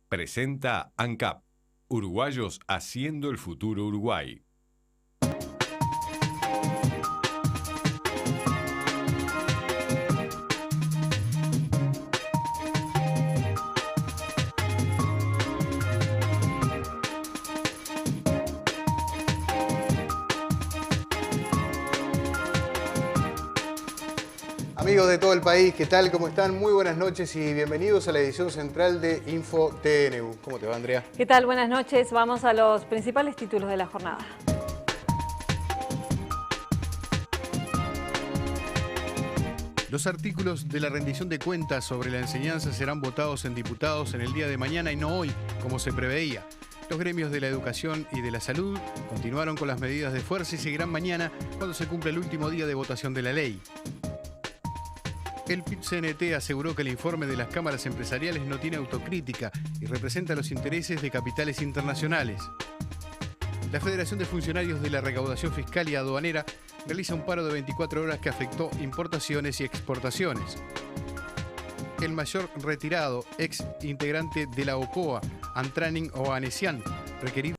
Presenta ANCAP, Uruguayos haciendo el futuro Uruguay. Amigos de todo el país, ¿qué tal? ¿Cómo están? Muy buenas noches y bienvenidos a la edición central de Info TNU. ¿Cómo te va, Andrea? ¿Qué tal? Buenas noches. Vamos a los principales títulos de la jornada. Los artículos de la rendición de cuentas sobre la enseñanza serán votados en diputados en el día de mañana y no hoy, como se preveía. Los gremios de la educación y de la salud continuaron con las medidas de fuerza y seguirán mañana cuando se cumpla el último día de votación de la ley. El PIT-CNT aseguró que el informe de las cámaras empresariales no tiene autocrítica y representa los intereses de capitales internacionales. La Federación de Funcionarios de la Recaudación Fiscal y Aduanera realiza un paro de 24 horas que afectó importaciones y exportaciones. El mayor retirado, ex integrante de la OCOA, Antraning Oanesian, requerido.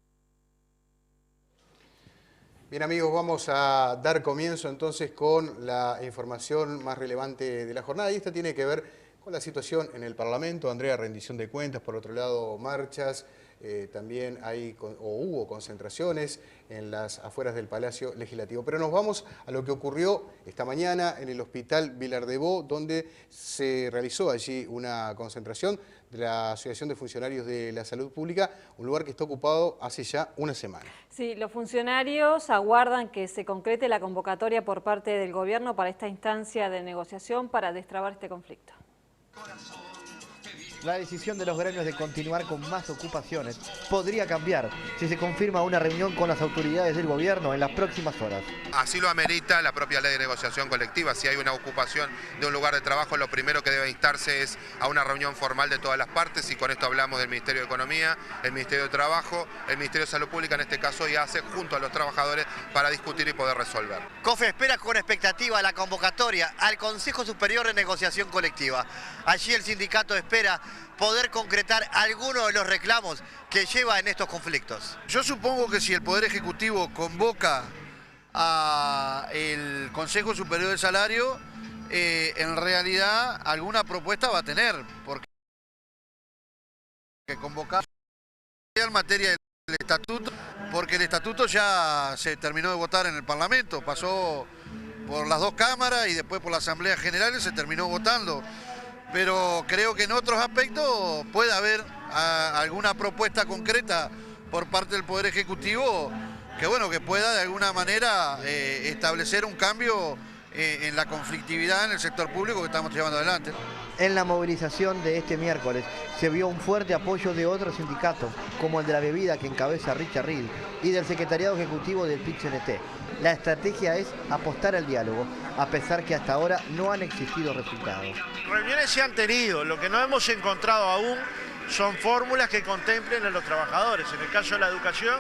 Bien, amigos, vamos a dar comienzo entonces con la información más relevante de la jornada y esta tiene que ver con la situación en el Parlamento. Andrea, rendición de cuentas, por otro lado marchas, también hubo concentraciones en las afueras del Palacio Legislativo. Pero nos vamos a lo que ocurrió esta mañana en el Hospital Vilar-de-Bo, donde se realizó allí una concentración de la Asociación de Funcionarios de la Salud Pública, un lugar que está ocupado hace ya una semana. Sí, los funcionarios aguardan que se concrete la convocatoria por parte del gobierno para esta instancia de negociación para destrabar este conflicto. La decisión de los gremios de continuar con más ocupaciones podría cambiar si se confirma una reunión con las autoridades del gobierno en las próximas horas. Así lo amerita la propia ley de negociación colectiva. Si hay una ocupación de un lugar de trabajo, lo primero que debe instarse es a una reunión formal de todas las partes, y con esto hablamos del Ministerio de Economía, el Ministerio de Trabajo, el Ministerio de Salud Pública en este caso, y hace junto a los trabajadores para discutir y poder resolver. COFE espera con expectativa la convocatoria al Consejo Superior de Negociación Colectiva. Allí el sindicato espera poder concretar algunos de los reclamos que lleva en estos conflictos. Yo supongo que si el Poder Ejecutivo convoca al Consejo Superior del Salario, en realidad alguna propuesta va a tener, porque convocar en materia del estatuto, porque el estatuto ya se terminó de votar en el Parlamento, pasó por las dos cámaras y después por la Asamblea General y se terminó votando. Pero creo que en otros aspectos puede haber alguna propuesta concreta por parte del Poder Ejecutivo que pueda de alguna manera establecer un cambio en la conflictividad en el sector público que estamos llevando adelante. En la movilización de este miércoles se vio un fuerte apoyo de otros sindicatos, como el de la bebida que encabeza Richard Reed y del Secretariado Ejecutivo del PIT-CNT. La estrategia es apostar al diálogo, a pesar que hasta ahora no han existido resultados. Reuniones se han tenido, lo que no hemos encontrado aún son fórmulas que contemplen a los trabajadores. En el caso de la educación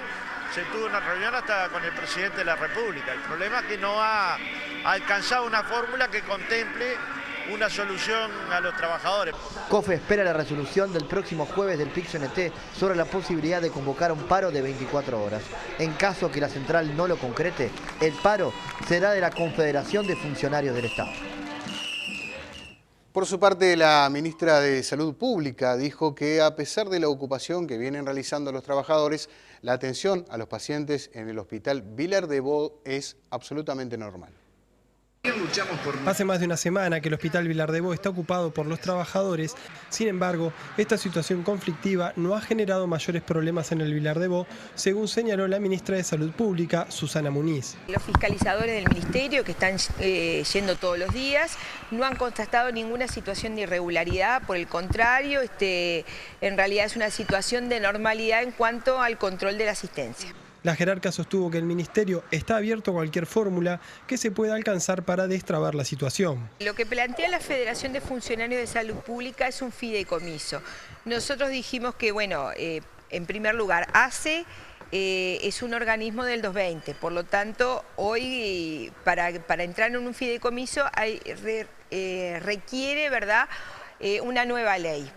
se tuvo una reunión hasta con el presidente de la República. El problema es que no ha alcanzado una fórmula que contemple una solución a los trabajadores. COFE espera la resolución del próximo jueves del PIT-CNT sobre la posibilidad de convocar un paro de 24 horas. En caso que la central no lo concrete, el paro será de la Confederación de Funcionarios del Estado. Por su parte, la ministra de Salud Pública dijo que a pesar de la ocupación que vienen realizando los trabajadores, la atención a los pacientes en el Hospital Vilar-de-Bo es absolutamente normal. Hace más de una semana que el Hospital Vilar-de-Bo está ocupado por los trabajadores. Sin embargo, esta situación conflictiva no ha generado mayores problemas en el Vilar-de-Bo, según señaló la ministra de Salud Pública, Susana Muniz. Los fiscalizadores del ministerio, que están yendo todos los días, no han constatado ninguna situación de irregularidad. Por el contrario, en realidad es una situación de normalidad en cuanto al control de la asistencia. La jerarca sostuvo que el ministerio está abierto a cualquier fórmula que se pueda alcanzar para destrabar la situación. Lo que plantea la Federación de Funcionarios de Salud Pública es un fideicomiso. Nosotros dijimos que, en primer lugar, ACE es un organismo del 220, por lo tanto, hoy para entrar en un fideicomiso requiere, ¿verdad?, una nueva ley.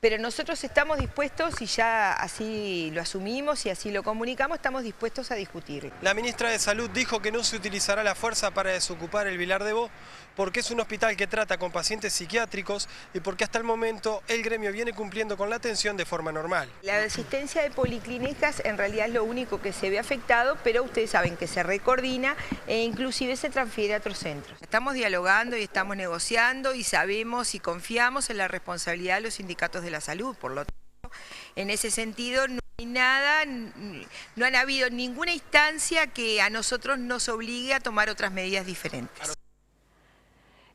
Pero nosotros estamos dispuestos, y ya así lo asumimos y así lo comunicamos, estamos dispuestos a discutir. La ministra de Salud dijo que no se utilizará la fuerza para desocupar el Vilar de Bo porque es un hospital que trata con pacientes psiquiátricos y porque hasta el momento el gremio viene cumpliendo con la atención de forma normal. La existencia de policlínicas en realidad es lo único que se ve afectado, pero ustedes saben que se recoordina e inclusive se transfiere a otros centros. Estamos dialogando y estamos negociando y sabemos y confiamos en la responsabilidad de los sindicatos de la salud, por lo tanto, en ese sentido no hay nada, no han habido ninguna instancia que a nosotros nos obligue a tomar otras medidas diferentes.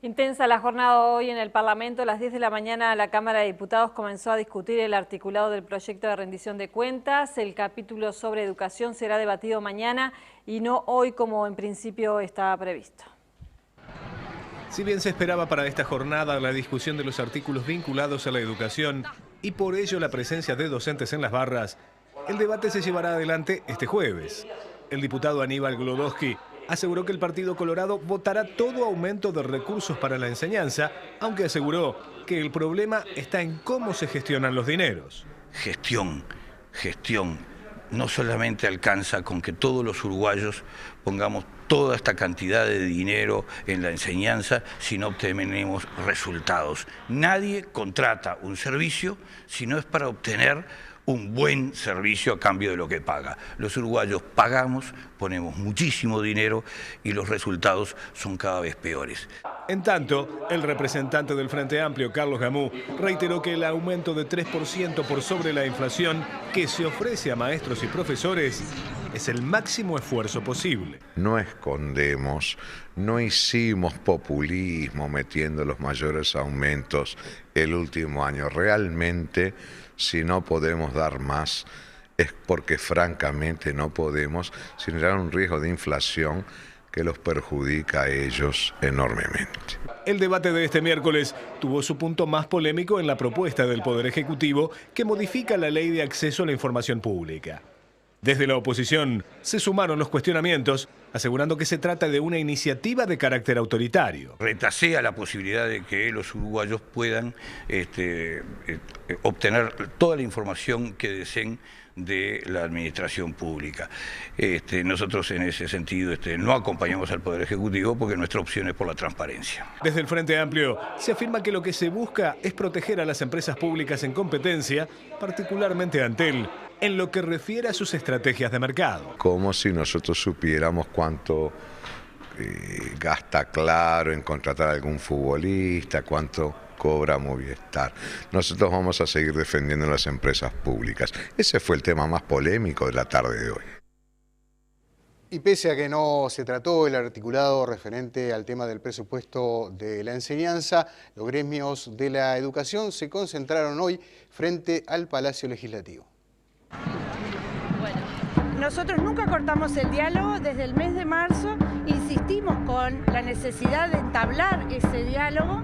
Intensa la jornada hoy en el Parlamento. A las 10 de la mañana la Cámara de Diputados comenzó a discutir el articulado del proyecto de rendición de cuentas. El capítulo sobre educación será debatido mañana y no hoy como en principio estaba previsto. Si bien se esperaba para esta jornada la discusión de los artículos vinculados a la educación y por ello la presencia de docentes en las barras, el debate se llevará adelante este jueves. El diputado Aníbal Glodowski aseguró que el Partido Colorado votará todo aumento de recursos para la enseñanza, aunque aseguró que el problema está en cómo se gestionan los dineros. Gestión. No solamente alcanza con que todos los uruguayos pongamos toda esta cantidad de dinero en la enseñanza si no obtenemos resultados. Nadie contrata un servicio si no es para obtener un buen servicio a cambio de lo que paga. Los uruguayos pagamos, ponemos muchísimo dinero y los resultados son cada vez peores. En tanto, el representante del Frente Amplio, Carlos Gamú, reiteró que el aumento de 3% por sobre la inflación que se ofrece a maestros y profesores es el máximo esfuerzo posible. No escondemos, no hicimos populismo metiendo los mayores aumentos el último año. Realmente, si no podemos dar más, es porque francamente no podemos generar un riesgo de inflación que los perjudica a ellos enormemente. El debate de este miércoles tuvo su punto más polémico en la propuesta del Poder Ejecutivo que modifica la Ley de Acceso a la Información Pública. Desde la oposición se sumaron los cuestionamientos, asegurando que se trata de una iniciativa de carácter autoritario. Retasea la posibilidad de que los uruguayos puedan obtener toda la información que deseen de la administración pública. Nosotros en ese sentido no acompañamos al Poder Ejecutivo porque nuestra opción es por la transparencia. Desde el Frente Amplio se afirma que lo que se busca es proteger a las empresas públicas en competencia, particularmente Antel, en lo que refiere a sus estrategias de mercado. Como si nosotros supiéramos cuánto gasta Claro en contratar a algún futbolista, cuánto cobra Movistar. Nosotros vamos a seguir defendiendo las empresas públicas. Ese fue el tema más polémico de la tarde de hoy. Y pese a que no se trató el articulado referente al tema del presupuesto de la enseñanza, los gremios de la educación se concentraron hoy frente al Palacio Legislativo. Nosotros nunca cortamos el diálogo desde el mes de marzo, insistimos con la necesidad de entablar ese diálogo.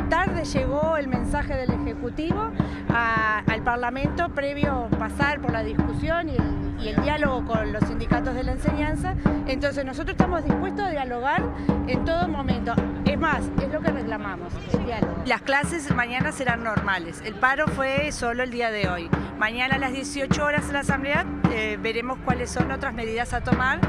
Tarde llegó el mensaje del Ejecutivo al Parlamento previo pasar por la discusión y el diálogo con los sindicatos de la enseñanza. Entonces nosotros estamos dispuestos a dialogar en todo momento. Es más, es lo que reclamamos, el diálogo. Las clases mañana serán normales. El paro fue solo el día de hoy. Mañana a las 18 horas en la Asamblea veremos cuáles son otras medidas a tomar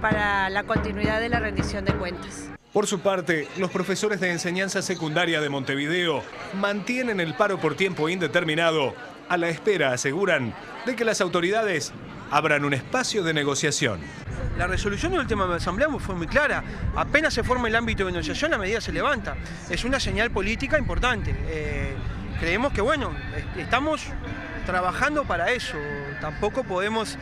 para la continuidad de la rendición de cuentas. Por su parte, los profesores de enseñanza secundaria de Montevideo mantienen el paro por tiempo indeterminado, a la espera, aseguran, de que las autoridades abran un espacio de negociación. La resolución del tema de la Asamblea fue muy clara. Apenas se forma el ámbito de negociación, la medida se levanta. Es una señal política importante. Creemos que, estamos trabajando para eso. Tampoco podemos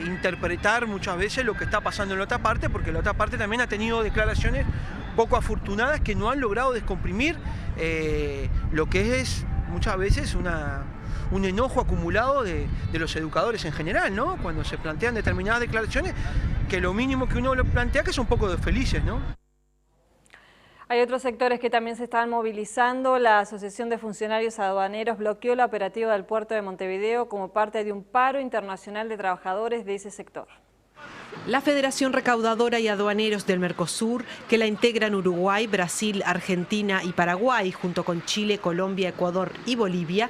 interpretar muchas veces lo que está pasando en la otra parte, porque la otra parte también ha tenido declaraciones poco afortunadas que no han logrado descomprimir lo que es muchas veces un enojo acumulado de los educadores en general, ¿no? Cuando se plantean determinadas declaraciones, que lo mínimo que uno lo plantea que son un poco felices, ¿no? Hay otros sectores que también se están movilizando. La Asociación de Funcionarios Aduaneros bloqueó la operativa del puerto de Montevideo como parte de un paro internacional de trabajadores de ese sector. La Federación Recaudadora y Aduaneros del Mercosur, que la integran Uruguay, Brasil, Argentina y Paraguay, junto con Chile, Colombia, Ecuador y Bolivia,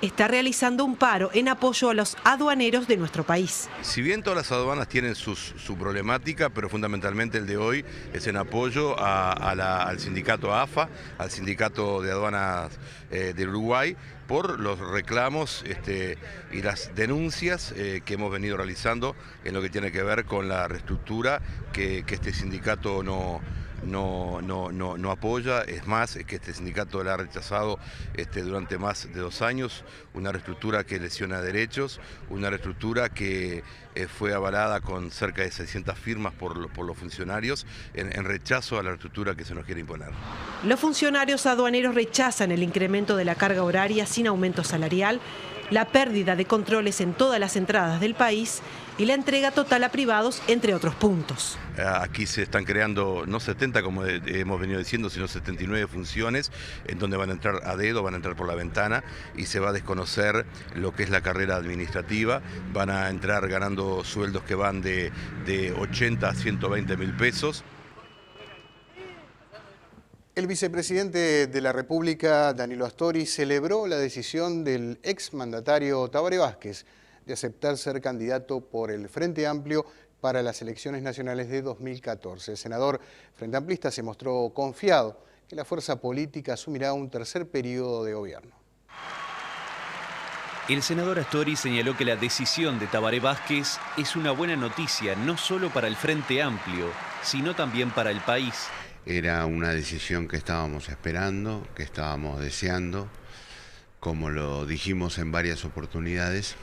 está realizando un paro en apoyo a los aduaneros de nuestro país. Si bien todas las aduanas tienen su problemática, pero fundamentalmente el de hoy es en apoyo al sindicato AFA, al sindicato de aduanas del Uruguay, por los reclamos y las denuncias que hemos venido realizando en lo que tiene que ver con la reestructura que este sindicato no apoya. Es más, que este sindicato le ha rechazado durante más de 2 años una reestructura que lesiona derechos, una reestructura que fue avalada con cerca de 600 firmas por los funcionarios en rechazo a la reestructura que se nos quiere imponer. Los funcionarios aduaneros rechazan el incremento de la carga horaria sin aumento salarial, la pérdida de controles en todas las entradas del país y la entrega total a privados, entre otros puntos. Aquí se están creando no 70, como hemos venido diciendo, sino 79 funciones en donde van a entrar a dedo, van a entrar por la ventana y se va a desconocer lo que es la carrera administrativa. Van a entrar ganando sueldos que van de 80 a 120 mil pesos. El vicepresidente de la República, Danilo Astori, celebró la decisión del exmandatario Tabaré Vázquez de aceptar ser candidato por el Frente Amplio para las elecciones nacionales de 2014. El senador frente amplista se mostró confiado que la fuerza política asumirá un tercer periodo de gobierno. El senador Astori señaló que la decisión de Tabaré Vázquez es una buena noticia no solo para el Frente Amplio, sino también para el país. Era una decisión que estábamos esperando, que estábamos deseando, como lo dijimos en varias oportunidades,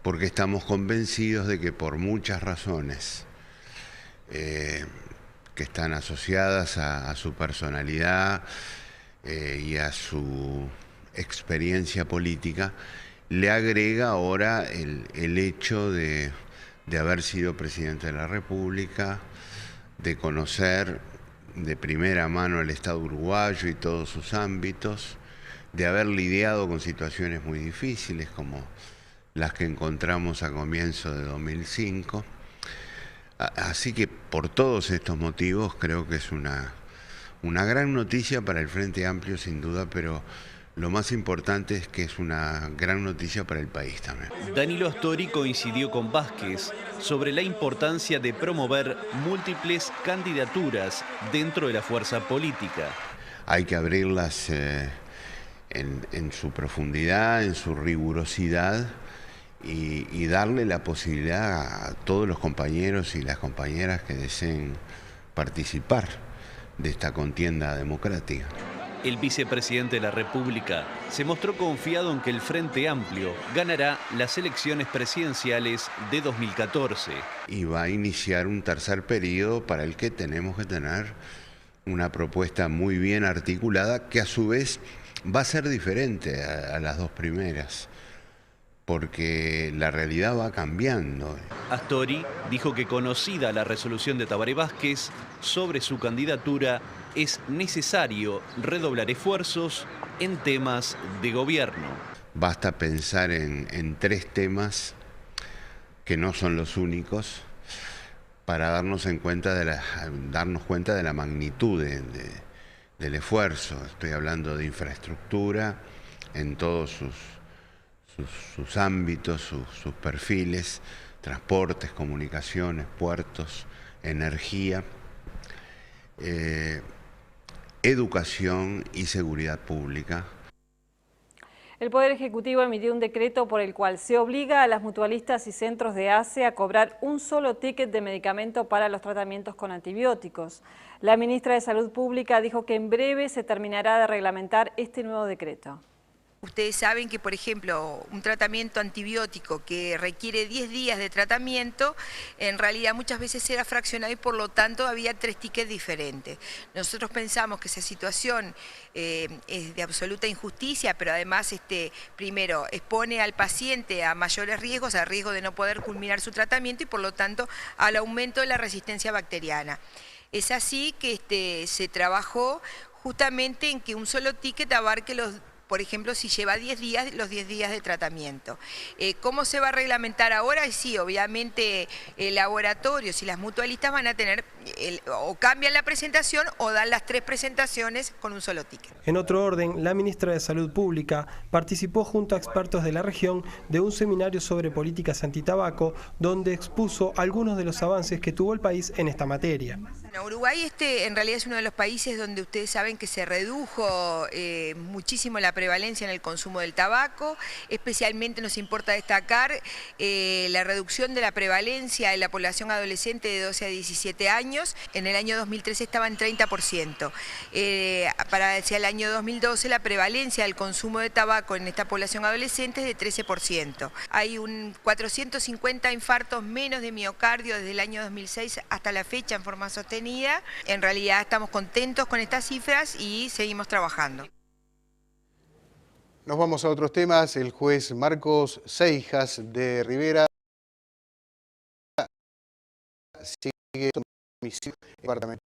porque estamos convencidos de que por muchas razones que están asociadas a su personalidad y a su experiencia política, le agrega ahora el hecho de haber sido presidente de la República, de conocer de primera mano el Estado uruguayo y todos sus ámbitos, de haber lidiado con situaciones muy difíciles como las que encontramos a comienzo de 2005. Así que por todos estos motivos creo que es una gran noticia para el Frente Amplio sin duda, pero lo más importante es que es una gran noticia para el país también. Danilo Astori coincidió con Vázquez sobre la importancia de promover múltiples candidaturas dentro de la fuerza política. Hay que abrirlas en su profundidad, en su rigurosidad y darle la posibilidad a todos los compañeros y las compañeras que deseen participar de esta contienda democrática. El vicepresidente de la República se mostró confiado en que el Frente Amplio ganará las elecciones presidenciales de 2014. Y va a iniciar un tercer periodo para el que tenemos que tener una propuesta muy bien articulada que a su vez va a ser diferente a las dos primeras, porque la realidad va cambiando. Astori dijo que conocida la resolución de Tabaré Vázquez sobre su candidatura, es necesario redoblar esfuerzos en temas de gobierno. Basta pensar en 3 temas que no son los únicos para darnos cuenta de la magnitud del esfuerzo. Estoy hablando de infraestructura en todos sus ámbitos, sus perfiles, transportes, comunicaciones, puertos, energía, educación y seguridad pública. El Poder Ejecutivo emitió un decreto por el cual se obliga a las mutualistas y centros de ACE a cobrar un solo ticket de medicamento para los tratamientos con antibióticos. La ministra de Salud Pública dijo que en breve se terminará de reglamentar este nuevo decreto. Ustedes saben que, por ejemplo, un tratamiento antibiótico que requiere 10 días de tratamiento, en realidad muchas veces era fraccionado y por lo tanto había 3 tickets diferentes. Nosotros pensamos que esa situación es de absoluta injusticia, pero además, primero, expone al paciente a mayores riesgos, al riesgo de no poder culminar su tratamiento y por lo tanto al aumento de la resistencia bacteriana. Es así que se trabajó justamente en que un solo ticket abarque por ejemplo, si lleva 10 días, los 10 días de tratamiento. ¿Cómo se va a reglamentar ahora? Sí, obviamente laboratorios y las mutualistas van a tener o cambian la presentación o dan las 3 presentaciones con un solo ticket. En otro orden, la ministra de Salud Pública participó junto a expertos de la región de un seminario sobre políticas antitabaco, donde expuso algunos de los avances que tuvo el país en esta materia. Bueno, Uruguay en realidad es uno de los países donde ustedes saben que se redujo muchísimo la prevalencia en el consumo del tabaco. Especialmente nos importa destacar la reducción de la prevalencia de la población adolescente de 12 a 17 años. En el año 2013 estaba en 30%. Para hacia el año 2012 la prevalencia del consumo de tabaco en esta población adolescente es de 13%. Hay 450 infartos menos de miocardio desde el año 2006 hasta la fecha en forma sostenida. En realidad estamos contentos con estas cifras y seguimos trabajando. Nos vamos a otros temas. El juez Marcos Seijas de Rivera sigue somisión al departamento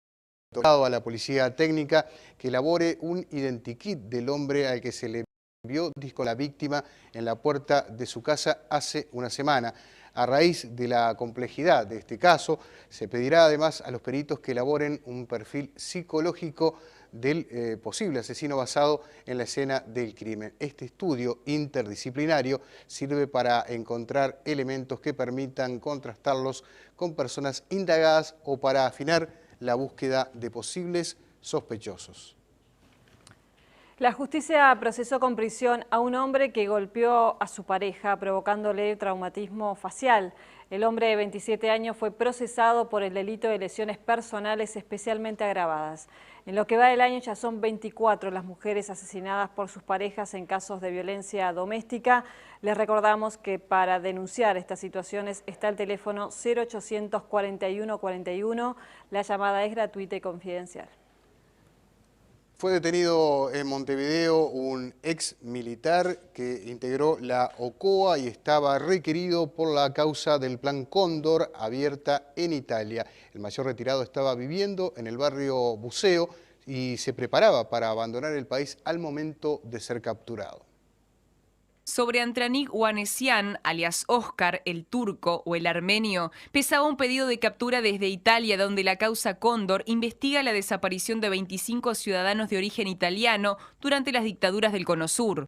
a la policía técnica que elabore un identikit del hombre al que se le vio con la víctima en la puerta de su casa hace una semana. A raíz de la complejidad de este caso, se pedirá además a los peritos que elaboren un perfil psicológico del posible asesino basado en la escena del crimen. Este estudio interdisciplinario sirve para encontrar elementos que permitan contrastarlos con personas indagadas o para afinar la búsqueda de posibles sospechosos. La justicia procesó con prisión a un hombre que golpeó a su pareja, provocándole traumatismo facial. El hombre de 27 años fue procesado por el delito de lesiones personales especialmente agravadas. En lo que va del año ya son 24 las mujeres asesinadas por sus parejas en casos de violencia doméstica. Les recordamos que para denunciar estas situaciones está el teléfono 0800 41 41. La llamada es gratuita y confidencial. Fue detenido en Montevideo un ex militar que integró la OCOA y estaba requerido por la causa del Plan Cóndor abierta en Italia. El mayor retirado estaba viviendo en el barrio Buceo y se preparaba para abandonar el país al momento de ser capturado. Sobre Antranik Ohanessian, alias Oscar, el turco o el armenio, pesaba un pedido de captura desde Italia, donde la causa Cóndor investiga la desaparición de 25 ciudadanos de origen italiano durante las dictaduras del Cono Sur.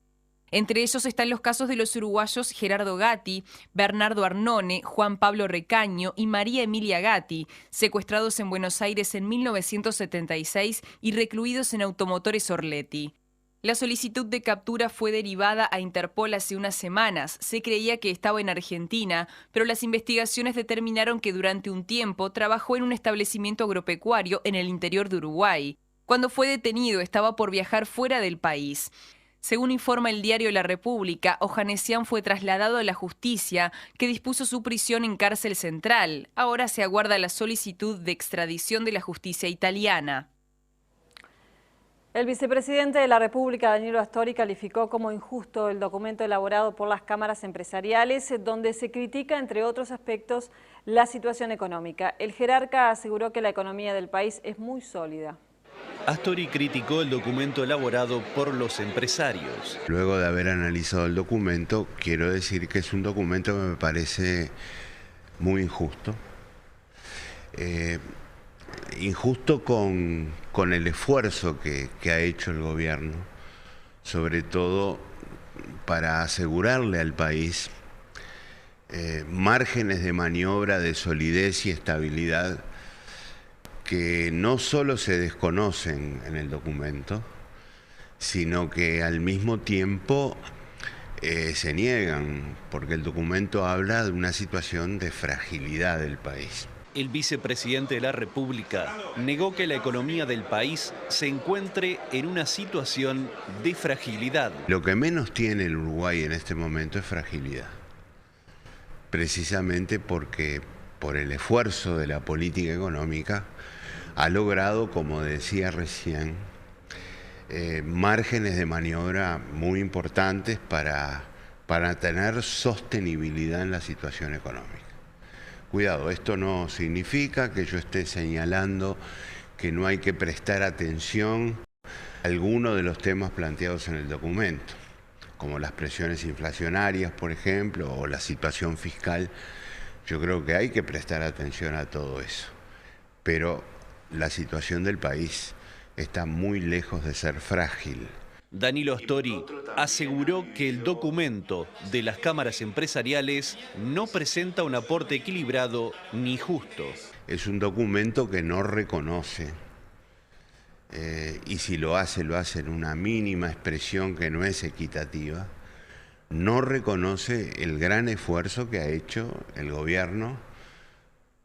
Entre ellos están los casos de los uruguayos Gerardo Gatti, Bernardo Arnone, Juan Pablo Recaño y María Emilia Gatti, secuestrados en Buenos Aires en 1976 y recluidos en Automotores Orletti. La solicitud de captura fue derivada a Interpol hace unas semanas. Se creía que estaba en Argentina, pero las investigaciones determinaron que durante un tiempo trabajó en un establecimiento agropecuario en el interior de Uruguay. Cuando fue detenido estaba por viajar fuera del país. Según informa el diario La República, Ohanessian fue trasladado a la justicia, que dispuso su prisión en cárcel central. Ahora se aguarda la solicitud de extradición de la justicia italiana. El vicepresidente de la República, Danilo Astori, calificó como injusto el documento elaborado por las cámaras empresariales, donde se critica, entre otros aspectos, la situación económica. El jerarca aseguró que la economía del país es muy sólida. Astori criticó el documento elaborado por los empresarios. Luego de haber analizado el documento, quiero decir que es un documento que me parece muy injusto. Injusto con el esfuerzo que ha hecho el gobierno, sobre todo para asegurarle al país márgenes de maniobra, de solidez y estabilidad que no solo se desconocen en el documento, sino que al mismo tiempo se niegan, porque el documento habla de una situación de fragilidad del país. El vicepresidente de la República negó que la economía del país se encuentre en una situación de fragilidad. Lo que menos tiene el Uruguay en este momento es fragilidad, precisamente porque por el esfuerzo de la política económica ha logrado, como decía recién, márgenes de maniobra muy importantes para tener sostenibilidad en la situación económica. Cuidado, esto no significa que yo esté señalando que no hay que prestar atención a alguno de los temas planteados en el documento, como las presiones inflacionarias, por ejemplo, o la situación fiscal. Yo creo que hay que prestar atención a todo eso. pero la situación del país está muy lejos de ser frágil. Danilo Astori aseguró que el documento de las cámaras empresariales no presenta un aporte equilibrado ni justo. Es un documento que no reconoce, y si lo hace en una mínima expresión que no es equitativa, no reconoce el gran esfuerzo que ha hecho el gobierno,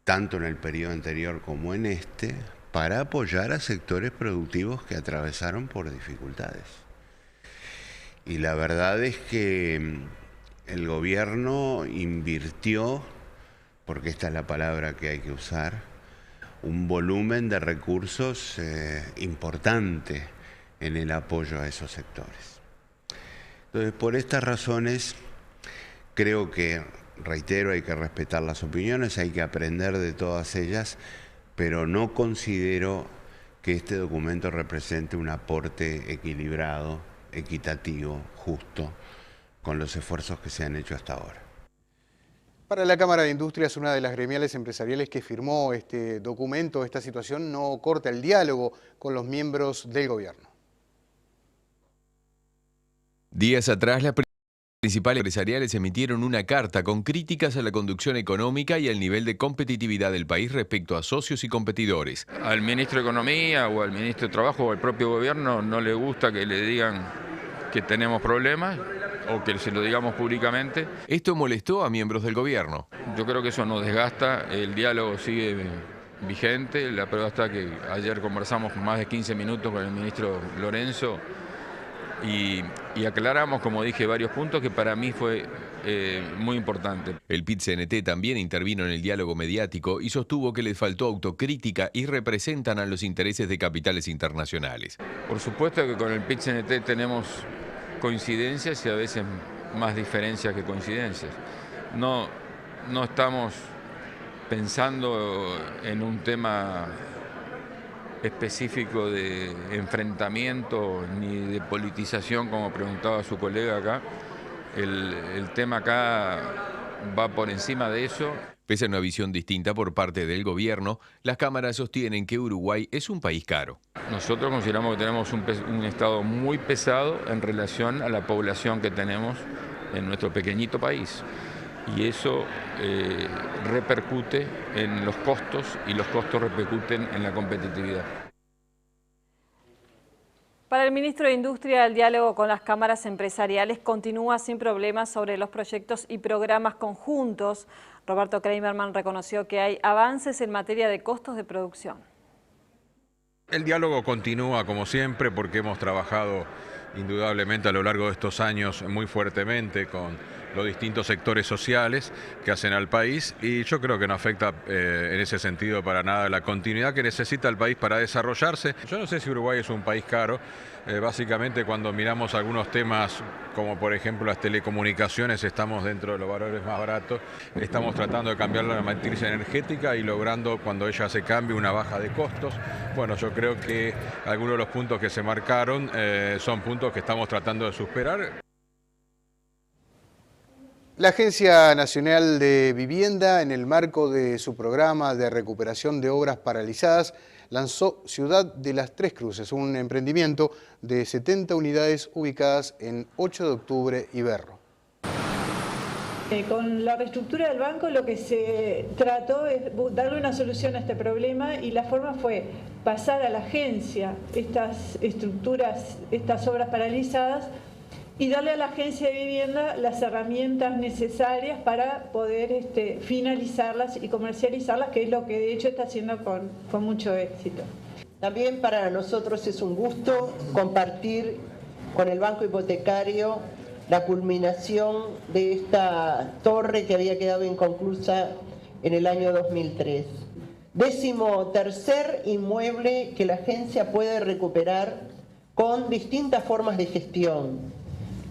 tanto en el periodo anterior como en este, para apoyar a sectores productivos que atravesaron por dificultades. Y la verdad es que el gobierno invirtió, porque esta es la palabra que hay que usar, un volumen de recursos importante en el apoyo a esos sectores. Entonces, por estas razones, creo que, reitero, hay que respetar las opiniones, hay que aprender de todas ellas, pero no considero que este documento represente un aporte equilibrado, equitativo, justo, con los esfuerzos que se han hecho hasta ahora. Para la Cámara de Industrias, una de las gremiales empresariales que firmó este documento, esta situación no corta el diálogo con los miembros del gobierno. Días atrás, las principales empresariales emitieron una carta con críticas a la conducción económica y al nivel de competitividad del país respecto a socios y competidores. Al ministro de Economía o al ministro de Trabajo o al propio gobierno no le gusta que le digan que tenemos problemas o que se lo digamos públicamente. Esto molestó a miembros del gobierno. Yo creo que eso nos desgasta, el diálogo sigue vigente, la prueba está que ayer conversamos más de 15 minutos con el ministro Lorenzo y aclaramos, como dije, varios puntos que para mí fue muy importante. El PIT-CNT también intervino en el diálogo mediático y sostuvo que les faltó autocrítica y representan a los intereses de capitales internacionales. Por supuesto que con el PIT-CNT tenemos coincidencias y a veces más diferencias que coincidencias. No estamos pensando en un tema específico de enfrentamiento ni de politización, como preguntaba su colega acá. El tema acá va por encima de eso. Pese a una visión distinta por parte del gobierno, las cámaras sostienen que Uruguay es un país caro. Nosotros consideramos que tenemos un Estado muy pesado en relación a la población que tenemos en nuestro pequeñito país. Y eso repercute en los costos y los costos repercuten en la competitividad. Para el ministro de Industria, el diálogo con las cámaras empresariales continúa sin problemas sobre los proyectos y programas conjuntos. Roberto Kramerman reconoció que hay avances en materia de costos de producción. El diálogo continúa como siempre porque hemos trabajado indudablemente a lo largo de estos años muy fuertemente con los distintos sectores sociales que hacen al país y yo creo que no afecta en ese sentido para nada la continuidad que necesita el país para desarrollarse. Yo no sé si Uruguay es un país caro, básicamente cuando miramos algunos temas como por ejemplo las telecomunicaciones estamos dentro de los valores más baratos, estamos tratando de cambiar la matriz energética y logrando cuando ella se cambie una baja de costos. Bueno, yo creo que algunos de los puntos que se marcaron son puntos que estamos tratando de superar. La Agencia Nacional de Vivienda, en el marco de su programa de recuperación de obras paralizadas, lanzó Ciudad de las Tres Cruces, un emprendimiento de 70 unidades ubicadas en 8 de octubre y Berro. Con la reestructura del banco lo que se trató es darle una solución a este problema y la forma fue pasar a la agencia estas estructuras, estas obras paralizadas y darle a la agencia de vivienda las herramientas necesarias para poder finalizarlas y comercializarlas, que es lo que de hecho está haciendo con mucho éxito. También para nosotros es un gusto compartir con el Banco Hipotecario la culminación de esta torre que había quedado inconclusa en el año 2003. 13º inmueble que la agencia puede recuperar con distintas formas de gestión.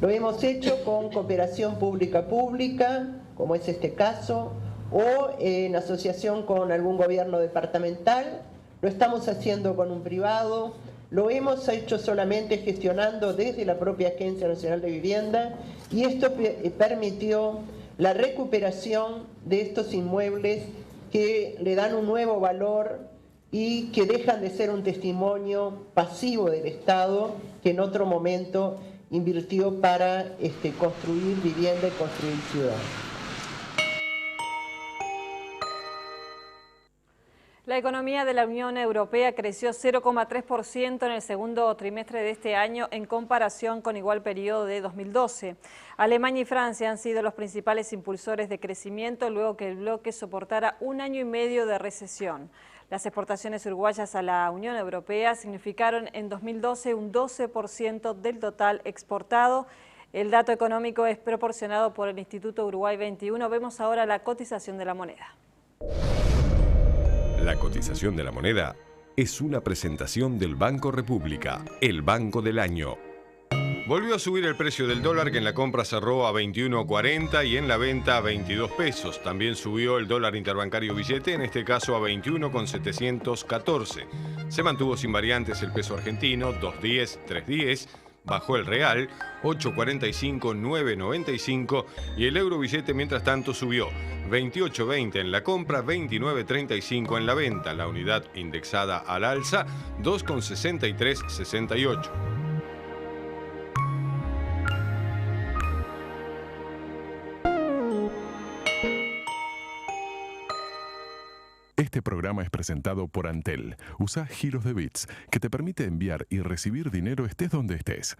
Lo hemos hecho con cooperación pública-pública, como es este caso, o en asociación con algún gobierno departamental. Lo estamos haciendo con un privado. Lo hemos hecho solamente gestionando desde la propia Agencia Nacional de Vivienda y esto permitió la recuperación de estos inmuebles que le dan un nuevo valor y que dejan de ser un testimonio pasivo del Estado que en otro momento invirtió para construir vivienda y construir ciudad. La economía de la Unión Europea creció 0,3% en el segundo trimestre de este año en comparación con igual periodo de 2012. Alemania y Francia han sido los principales impulsores de crecimiento luego que el bloque soportara 1 año y medio de recesión. Las exportaciones uruguayas a la Unión Europea significaron en 2012 un 12% del total exportado. El dato económico es proporcionado por el Instituto Uruguay 21. Vemos ahora la cotización de la moneda. La cotización de la moneda es una presentación del Banco República, el banco del año. Volvió a subir el precio del dólar, que en la compra cerró a 21,40 y en la venta a 22 pesos. También subió el dólar interbancario billete, en este caso a 21,714. Se mantuvo sin variantes el peso argentino, 2.10, 3.10. Bajó el real, 8.45, 9.95 y el euro billete mientras tanto subió, 28.20 en la compra, 29.35 en la venta. La unidad indexada al alza, 2,6368. Este programa es presentado por Antel. Usa giros de bits que te permite enviar y recibir dinero estés donde estés.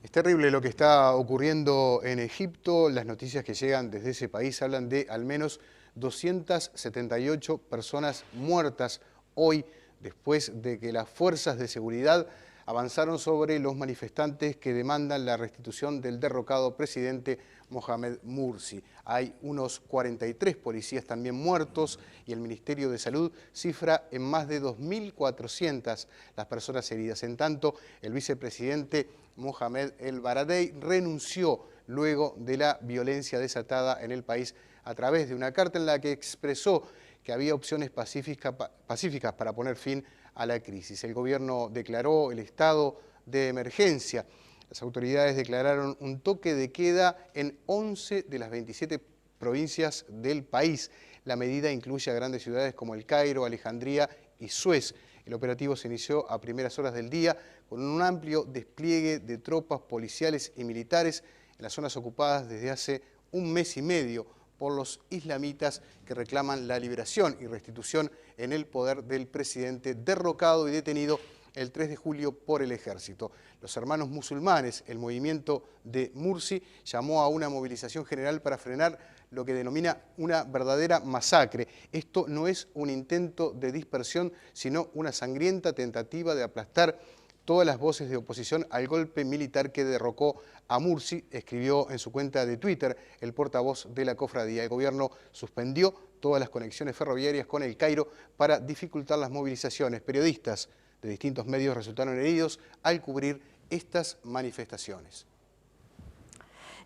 Es terrible lo que está ocurriendo en Egipto. Las noticias que llegan desde ese país hablan de al menos 278 personas muertas hoy, después de que las fuerzas de seguridad avanzaron sobre los manifestantes que demandan la restitución del derrocado presidente Mohamed Mursi. Hay unos 43 policías también muertos y el Ministerio de Salud cifra en más de 2.400 las personas heridas. En tanto, el vicepresidente Mohamed El Baradei renunció luego de la violencia desatada en el país a través de una carta en la que expresó que había opciones pacíficas para poner fin a la crisis. El gobierno declaró el estado de emergencia. Las autoridades declararon un toque de queda en 11 de las 27 provincias del país. La medida incluye a grandes ciudades como El Cairo, Alejandría y Suez. El operativo se inició a primeras horas del día con un amplio despliegue de tropas policiales y militares en las zonas ocupadas desde hace un mes y medio por los islamitas que reclaman la liberación y restitución en el poder del presidente derrocado y detenido el 3 de julio por el ejército. Los hermanos musulmanes, el movimiento de Mursi, llamó a una movilización general para frenar lo que denomina una verdadera masacre. Esto no es un intento de dispersión, sino una sangrienta tentativa de aplastar todas las voces de oposición al golpe militar que derrocó a Mursi, escribió en su cuenta de Twitter el portavoz de la cofradía. El gobierno suspendió todas las conexiones ferroviarias con El Cairo para dificultar las movilizaciones. Periodistas de distintos medios resultaron heridos al cubrir estas manifestaciones.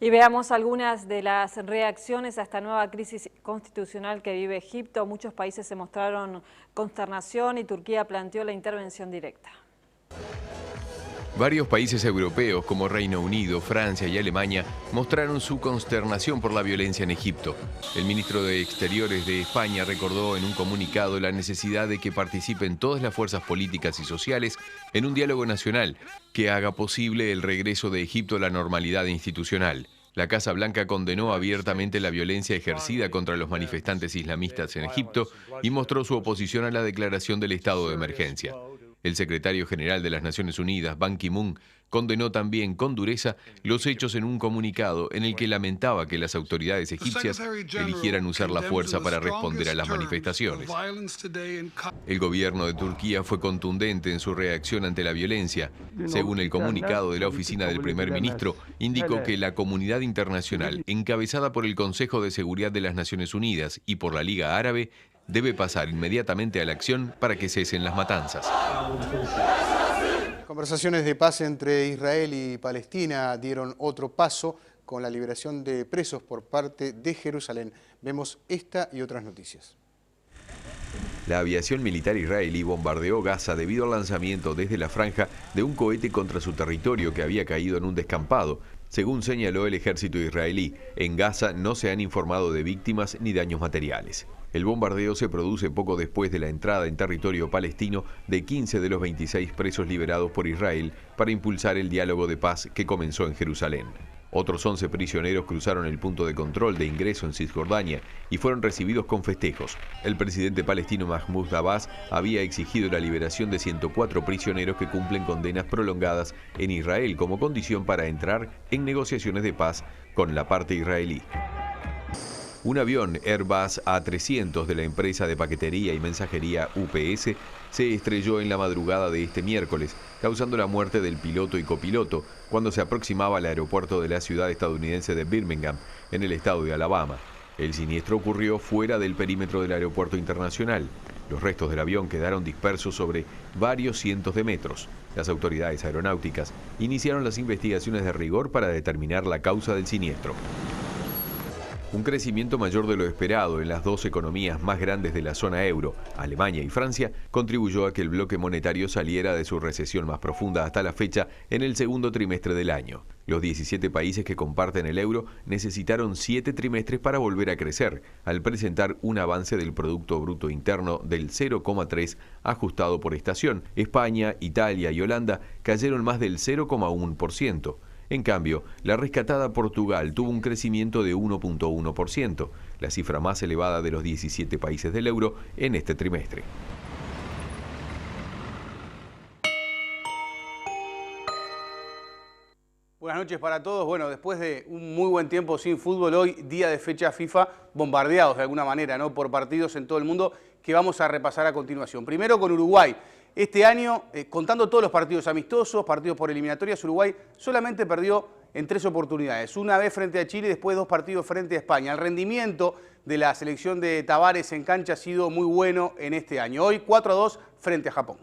Y veamos algunas de las reacciones a esta nueva crisis constitucional que vive Egipto. Muchos países se mostraron consternación y Turquía planteó la intervención directa. Varios países europeos como Reino Unido, Francia y Alemania mostraron su consternación por la violencia en Egipto. El ministro de Exteriores de España recordó en un comunicado la necesidad de que participen todas las fuerzas políticas y sociales en un diálogo nacional que haga posible el regreso de Egipto a la normalidad institucional. La Casa Blanca condenó abiertamente la violencia ejercida contra los manifestantes islamistas en Egipto y mostró su oposición a la declaración del estado de emergencia. El secretario general de las Naciones Unidas, Ban Ki-moon, condenó también con dureza los hechos en un comunicado en el que lamentaba que las autoridades egipcias eligieran usar la fuerza para responder a las manifestaciones. El gobierno de Turquía fue contundente en su reacción ante la violencia. Según el comunicado de la oficina del primer ministro, indicó que la comunidad internacional, encabezada por el Consejo de Seguridad de las Naciones Unidas y por la Liga Árabe, debe pasar inmediatamente a la acción para que cesen las matanzas. Conversaciones de paz entre Israel y Palestina dieron otro paso con la liberación de presos por parte de Jerusalén. Vemos esta y otras noticias. La aviación militar israelí bombardeó Gaza debido al lanzamiento desde la franja de un cohete contra su territorio que había caído en un descampado. Según señaló el ejército israelí, en Gaza no se han informado de víctimas ni daños materiales. El bombardeo se produce poco después de la entrada en territorio palestino de 15 de los 26 presos liberados por Israel para impulsar el diálogo de paz que comenzó en Jerusalén. Otros 11 prisioneros cruzaron el punto de control de ingreso en Cisjordania y fueron recibidos con festejos. El presidente palestino Mahmoud Abbas había exigido la liberación de 104 prisioneros que cumplen condenas prolongadas en Israel como condición para entrar en negociaciones de paz con la parte israelí. Un avión Airbus A300 de la empresa de paquetería y mensajería UPS se estrelló en la madrugada de este miércoles, causando la muerte del piloto y copiloto cuando se aproximaba al aeropuerto de la ciudad estadounidense de Birmingham, en el estado de Alabama. El siniestro ocurrió fuera del perímetro del aeropuerto internacional. Los restos del avión quedaron dispersos sobre varios cientos de metros. Las autoridades aeronáuticas iniciaron las investigaciones de rigor para determinar la causa del siniestro. Un crecimiento mayor de lo esperado en las dos economías más grandes de la zona euro, Alemania y Francia, contribuyó a que el bloque monetario saliera de su recesión más profunda hasta la fecha en el segundo trimestre del año. Los 17 países que comparten el euro necesitaron 7 trimestres para volver a crecer, al presentar un avance del Producto Bruto Interno del 0,3 ajustado por estación. España, Italia y Holanda cayeron más del 0,1%. En cambio, la rescatada Portugal tuvo un crecimiento de 1,1%, la cifra más elevada de los 17 países del euro en este trimestre. Buenas noches para todos. Bueno, después de un muy buen tiempo sin fútbol, hoy día de fecha FIFA, bombardeados de alguna manera, ¿no?, por partidos en todo el mundo que vamos a repasar a continuación. Primero con Uruguay. Este año, contando todos los partidos amistosos, partidos por eliminatorias, Uruguay solamente perdió en 3 oportunidades. Una vez frente a Chile y después 2 partidos frente a España. El rendimiento de la selección de Tavares en cancha ha sido muy bueno en este año. Hoy 4-2 frente a Japón.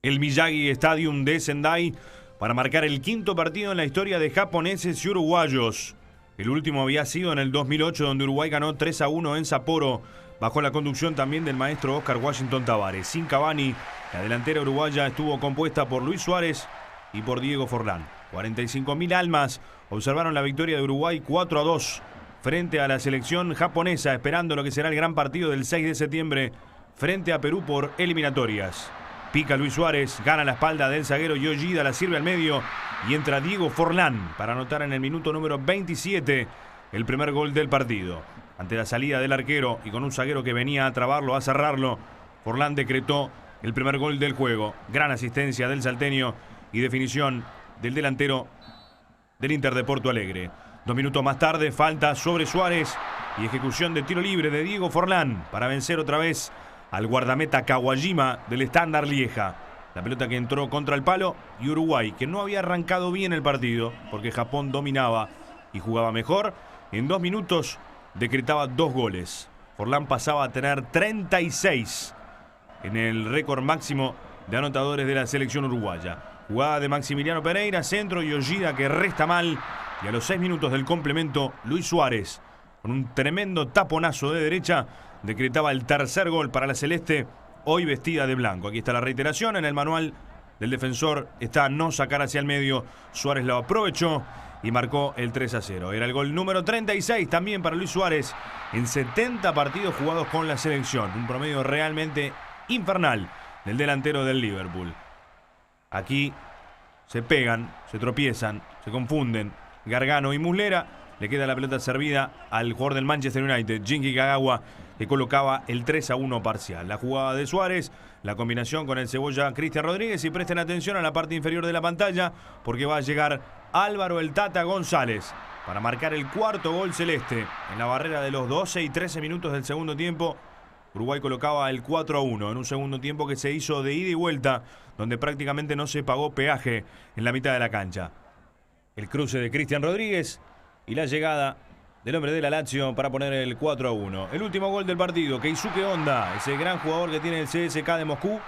El Miyagi Stadium de Sendai para marcar el 5.º partido en la historia de japoneses y uruguayos. El último había sido en el 2008, donde Uruguay ganó 3-1 en Sapporo, bajo la conducción también del maestro Oscar Washington Tavares. Sin Cavani, la delantera uruguaya estuvo compuesta por Luis Suárez y por Diego Forlán. 45.000 almas observaron la victoria de Uruguay 4-2 frente a la selección japonesa, esperando lo que será el gran partido del 6 de septiembre frente a Perú por eliminatorias. Pica Luis Suárez, gana la espalda del zaguero Yoshida, la sirve al medio y entra Diego Forlán para anotar en el minuto número 27 el primer gol del partido. Ante la salida del arquero y con un zaguero que venía a trabarlo, a cerrarlo, Forlán decretó el primer gol del juego. Gran asistencia del salteño y definición del delantero del Inter de Porto Alegre. 2 minutos más tarde, falta sobre Suárez y ejecución de tiro libre de Diego Forlán para vencer otra vez al guardameta Kawajima del Standard Lieja. La pelota que entró contra el palo y Uruguay, que no había arrancado bien el partido porque Japón dominaba y jugaba mejor, en 2 minutos decretaba 2 goles. Forlán pasaba a tener 36 en el récord máximo de anotadores de la selección uruguaya. Jugada de Maximiliano Pereira, centro, Yoshida que resta mal, y a los 6 minutos del complemento, Luis Suárez, con un tremendo taponazo de derecha, decretaba el tercer gol para la celeste, hoy vestida de blanco. Aquí está la reiteración, en el manual del defensor está no sacar hacia el medio. Suárez lo aprovechó y marcó el 3-0. Era el gol número 36 también para Luis Suárez en 70 partidos jugados con la selección. Un promedio realmente infernal del delantero del Liverpool. Aquí se pegan, se tropiezan, se confunden Gargano y Muslera. Le queda la pelota servida al jugador del Manchester United, Shinji Kagawa, que colocaba el 3-1 parcial. La jugada de Suárez, la combinación con el cebolla Cristian Rodríguez, y presten atención a la parte inferior de la pantalla porque va a llegar Álvaro el Tata González para marcar el 4º gol celeste. En la barrera de los 12 y 13 minutos del segundo tiempo, Uruguay colocaba el 4-1 en un segundo tiempo que se hizo de ida y vuelta, donde prácticamente no se pagó peaje en la mitad de la cancha. El cruce de Cristian Rodríguez y la llegada del hombre de la Lazio para poner el 4-1. El último gol del partido, Keisuke Honda, ese gran jugador que tiene el CSK de Moscú,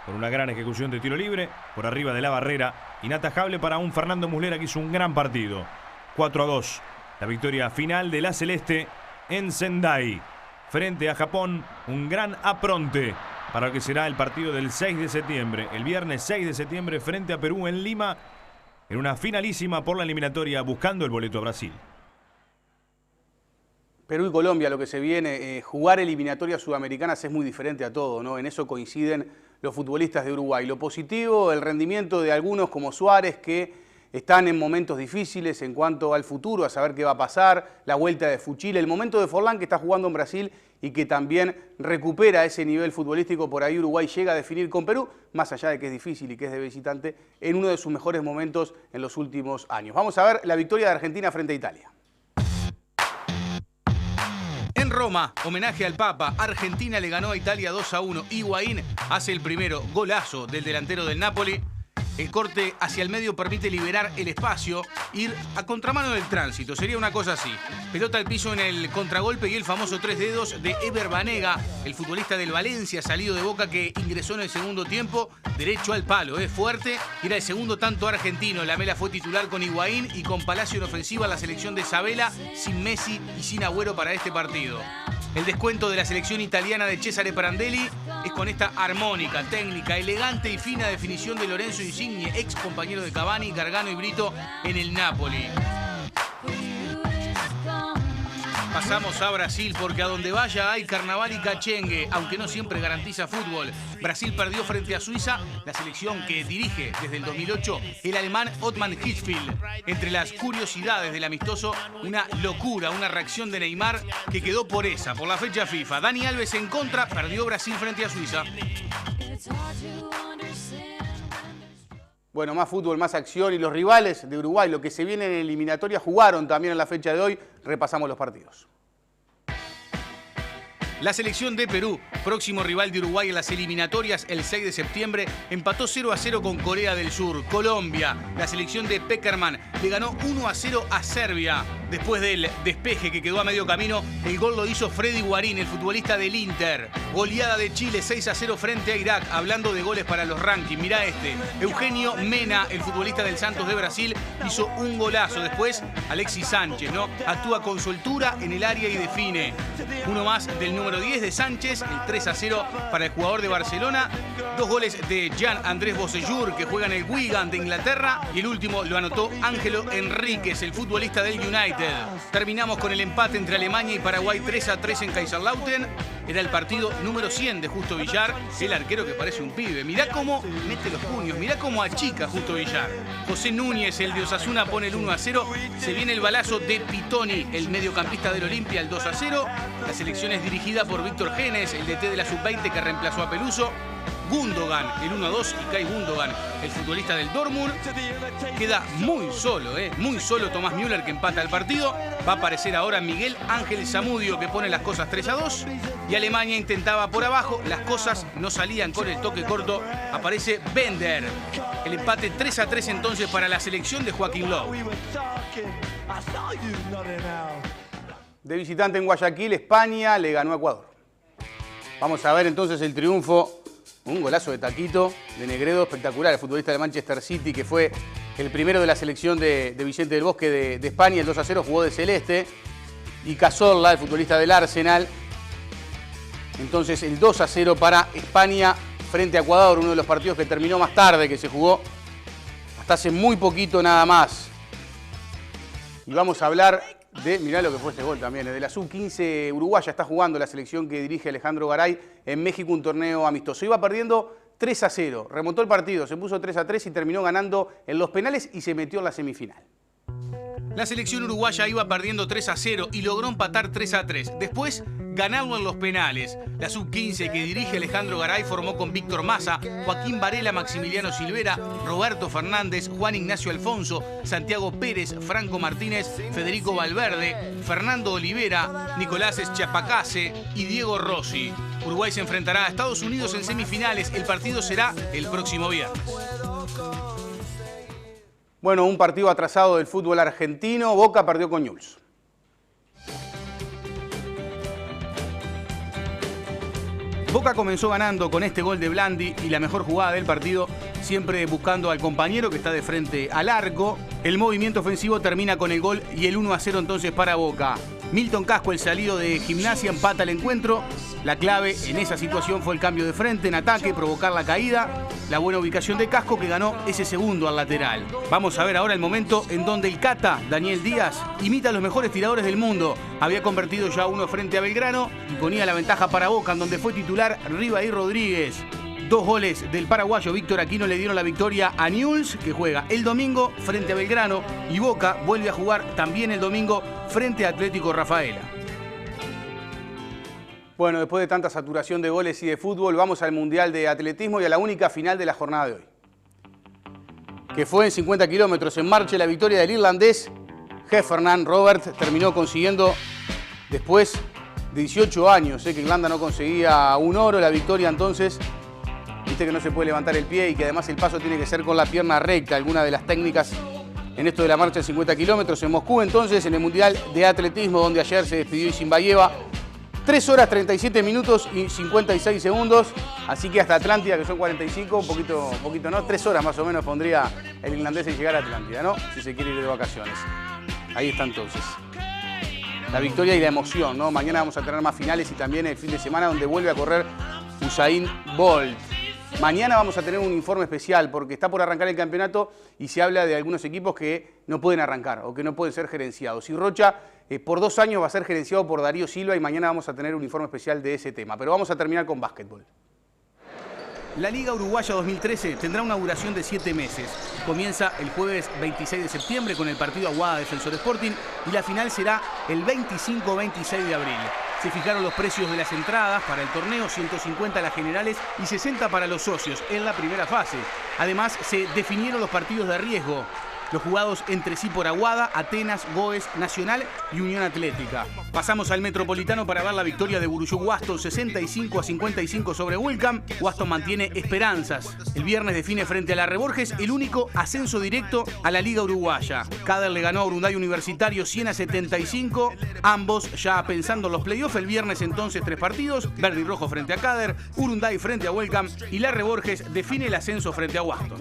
por una gran ejecución de tiro libre, por arriba de la barrera, inatajable para un Fernando Muslera que hizo un gran partido. 4-2, la victoria final de la celeste en Sendai, frente a Japón, un gran apronte para lo que será el partido del 6 de septiembre, el viernes 6 de septiembre frente a Perú en Lima, en una finalísima por la eliminatoria buscando el boleto a Brasil. Perú y Colombia, lo que se viene, jugar eliminatorias sudamericanas es muy diferente a todo, ¿no? En eso coinciden los futbolistas de Uruguay. Lo positivo, el rendimiento de algunos como Suárez, que están en momentos difíciles en cuanto al futuro, a saber qué va a pasar, la vuelta de Fuchile, el momento de Forlán, que está jugando en Brasil y que también recupera ese nivel futbolístico. Por ahí Uruguay llega a definir con Perú, más allá de que es difícil y que es de visitante, en uno de sus mejores momentos en los últimos años. Vamos a ver la victoria de Argentina frente a Italia. En Roma, homenaje al Papa, Argentina le ganó a Italia 2-1. Higuaín hace el primero, golazo del delantero del Napoli. El corte hacia el medio permite liberar el espacio, ir a contramano del tránsito. Sería una cosa así. Pelota al piso en el contragolpe y el famoso 3 dedos de Ever Banega, el futbolista del Valencia, salido de Boca, que ingresó en el segundo tiempo, derecho al palo, fuerte. Era el segundo tanto argentino. Lamela fue titular con Higuaín y con Palacio en ofensiva la selección de Sabella, sin Messi y sin Agüero para este partido. El descuento de la selección italiana de Cesare Prandelli es con esta armónica, técnica, elegante y fina definición de Lorenzo Insigne, ex compañero de Cavani, Gargano y Brito en el Napoli. Pasamos a Brasil, porque a donde vaya hay carnaval y cachengue, aunque no siempre garantiza fútbol. Brasil perdió frente a Suiza, la selección que dirige desde el 2008 el alemán Ottmar Hitzfeld. Entre las curiosidades del amistoso, una locura, una reacción de Neymar que quedó por la fecha FIFA. Dani Alves en contra, perdió Brasil frente a Suiza. Bueno, más fútbol, más acción, y los rivales de Uruguay, lo que se viene en eliminatoria, jugaron también en la fecha de hoy. Repasamos los partidos. La selección de Perú, próximo rival de Uruguay en las eliminatorias el 6 de septiembre, empató 0-0 con Corea del Sur. Colombia, la selección de Peckerman, le ganó 1-0 a Serbia. Después del despeje que quedó a medio camino, el gol lo hizo Freddy Guarín, el futbolista del Inter. Goleada de Chile 6-0 frente a Irak. Hablando de goles para los rankings, mirá este. Eugenio Mena, el futbolista del Santos de Brasil, hizo un golazo. Después Alexis Sánchez, ¿no? Actúa con soltura en el área y define. Uno más del número 10 de Sánchez, el 3-0 para el jugador de Barcelona. 2 goles de Jean Andrés Bosellur, que juega en el Wigan de Inglaterra. Y el último lo anotó Ángelo Enríquez, el futbolista del United. Terminamos con el empate entre Alemania y Paraguay 3-3 en Kaiserslautern. Era el partido número 100 de Justo Villar, el arquero que parece un pibe. Mirá cómo mete los puños, mirá cómo achica Justo Villar. José Núñez, el de Osasuna, pone el 1-0. Se viene el balazo de Pitoni, el mediocampista del Olimpia, el 2-0. La selección es dirigida por Víctor Genes, el DT de la Sub-20 que reemplazó a Peluso. Gundogan, el 1-2, y Kai Gundogan, el futbolista del Dortmund. Queda muy solo Tomás Müller, que empata el partido. Va a aparecer ahora Miguel Ángel Zamudio, que pone las cosas 3-2. Y Alemania intentaba por abajo, las cosas no salían con el toque corto. Aparece Bender. El empate 3-3 entonces para la selección de Joaquín Low. De visitante en Guayaquil, España le ganó a Ecuador. Vamos a ver entonces el triunfo. Un golazo de taquito de Negredo, espectacular. El futbolista de Manchester City, que fue el primero de la selección de Vicente del Bosque de España. El 2-0 jugó de celeste. Y Cazorla, el futbolista del Arsenal. Entonces el 2-0 para España frente a Ecuador. Uno de los partidos que terminó más tarde, que se jugó hasta hace muy poquito nada más. Y vamos a hablar de, mirá lo que fue este gol también, de la Sub-15 uruguaya. Está jugando la selección que dirige Alejandro Garay en México, un torneo amistoso. Iba perdiendo 3-0, remontó el partido, se puso 3-3 y terminó ganando en los penales y se metió en la semifinal. La selección uruguaya iba perdiendo 3-0 y logró empatar 3-3. Después, ganarlo en los penales. La Sub-15 que dirige Alejandro Garay formó con Víctor Massa, Joaquín Varela, Maximiliano Silvera, Roberto Fernández, Juan Ignacio Alfonso, Santiago Pérez, Franco Martínez, Federico Valverde, Fernando Olivera, Nicolás Chapacase y Diego Rossi. Uruguay se enfrentará a Estados Unidos en semifinales. El partido será el próximo viernes. Bueno, un partido atrasado del fútbol argentino. Boca perdió con Newell's. Boca comenzó ganando con este gol de Blandi y la mejor jugada del partido, siempre buscando al compañero que está de frente al arco. El movimiento ofensivo termina con el gol y el 1-0 entonces para Boca. Milton Casco, el salido de Gimnasia, empata el encuentro. La clave en esa situación fue el cambio de frente en ataque, provocar la caída. la buena ubicación de Casco, que ganó ese segundo al lateral. Vamos a ver ahora el momento en donde el Cata, Daniel Díaz, imita a los mejores tiradores del mundo. Había convertido ya uno frente a Belgrano y ponía la ventaja para Boca, en donde fue titular Ribaí Rodríguez. 2 goles del paraguayo Víctor Aquino le dieron la victoria a Newell's, que juega el domingo frente a Belgrano, y Boca vuelve a jugar también el domingo frente a Atlético Rafaela. Bueno, después de tanta saturación de goles y de fútbol, vamos al Mundial de Atletismo y a la única final de la jornada de hoy, que fue en 50 kilómetros. En marcha la victoria del irlandés Heffernan. Robert terminó consiguiendo, después de 18 años, que Irlanda no conseguía un oro, la victoria. Entonces, viste que no se puede levantar el pie y que además el paso tiene que ser con la pierna recta, alguna de las técnicas en esto de la marcha de 50 kilómetros. En Moscú, entonces, en el Mundial de Atletismo, donde ayer se despidió Isinbayeva, 3 horas 37 minutos y 56 segundos, así que hasta Atlántida, que son 45, un poquito no, 3 horas más o menos pondría el irlandés en llegar a Atlántida, ¿no? Si se quiere ir de vacaciones. Ahí está entonces la victoria y la emoción, ¿no? Mañana vamos a tener más finales y también el fin de semana donde vuelve a correr Usain Bolt. Mañana vamos a tener un informe especial porque está por arrancar el campeonato y se habla de algunos equipos que no pueden arrancar o que no pueden ser gerenciados. Y Rocha por 2 años va a ser gerenciado por Darío Silva y mañana vamos a tener un informe especial de ese tema. Pero vamos a terminar con básquetbol. La Liga Uruguaya 2013 tendrá una duración de 7 meses. Comienza el jueves 26 de septiembre con el partido Aguada Defensor Sporting y la final será el 25-26 de abril. Se fijaron los precios de las entradas para el torneo, 150 las generales y 60 para los socios en la primera fase. Además, se definieron los partidos de riesgo, los jugados entre sí por Aguada, Atenas, Goes, Nacional y Unión Atlética. Pasamos al Metropolitano para ver la victoria de Buruyú Waston, 65-55 sobre Welcome. Waston mantiene esperanzas. El viernes define frente a la Reborges el único ascenso directo a la Liga Uruguaya. Cader le ganó a Urunday Universitario 100-75. Ambos ya pensando en los playoffs. El viernes entonces 3 partidos. Verde y rojo frente a Cader, Urunday frente a Welcome y la Reborges define el ascenso frente a Waston.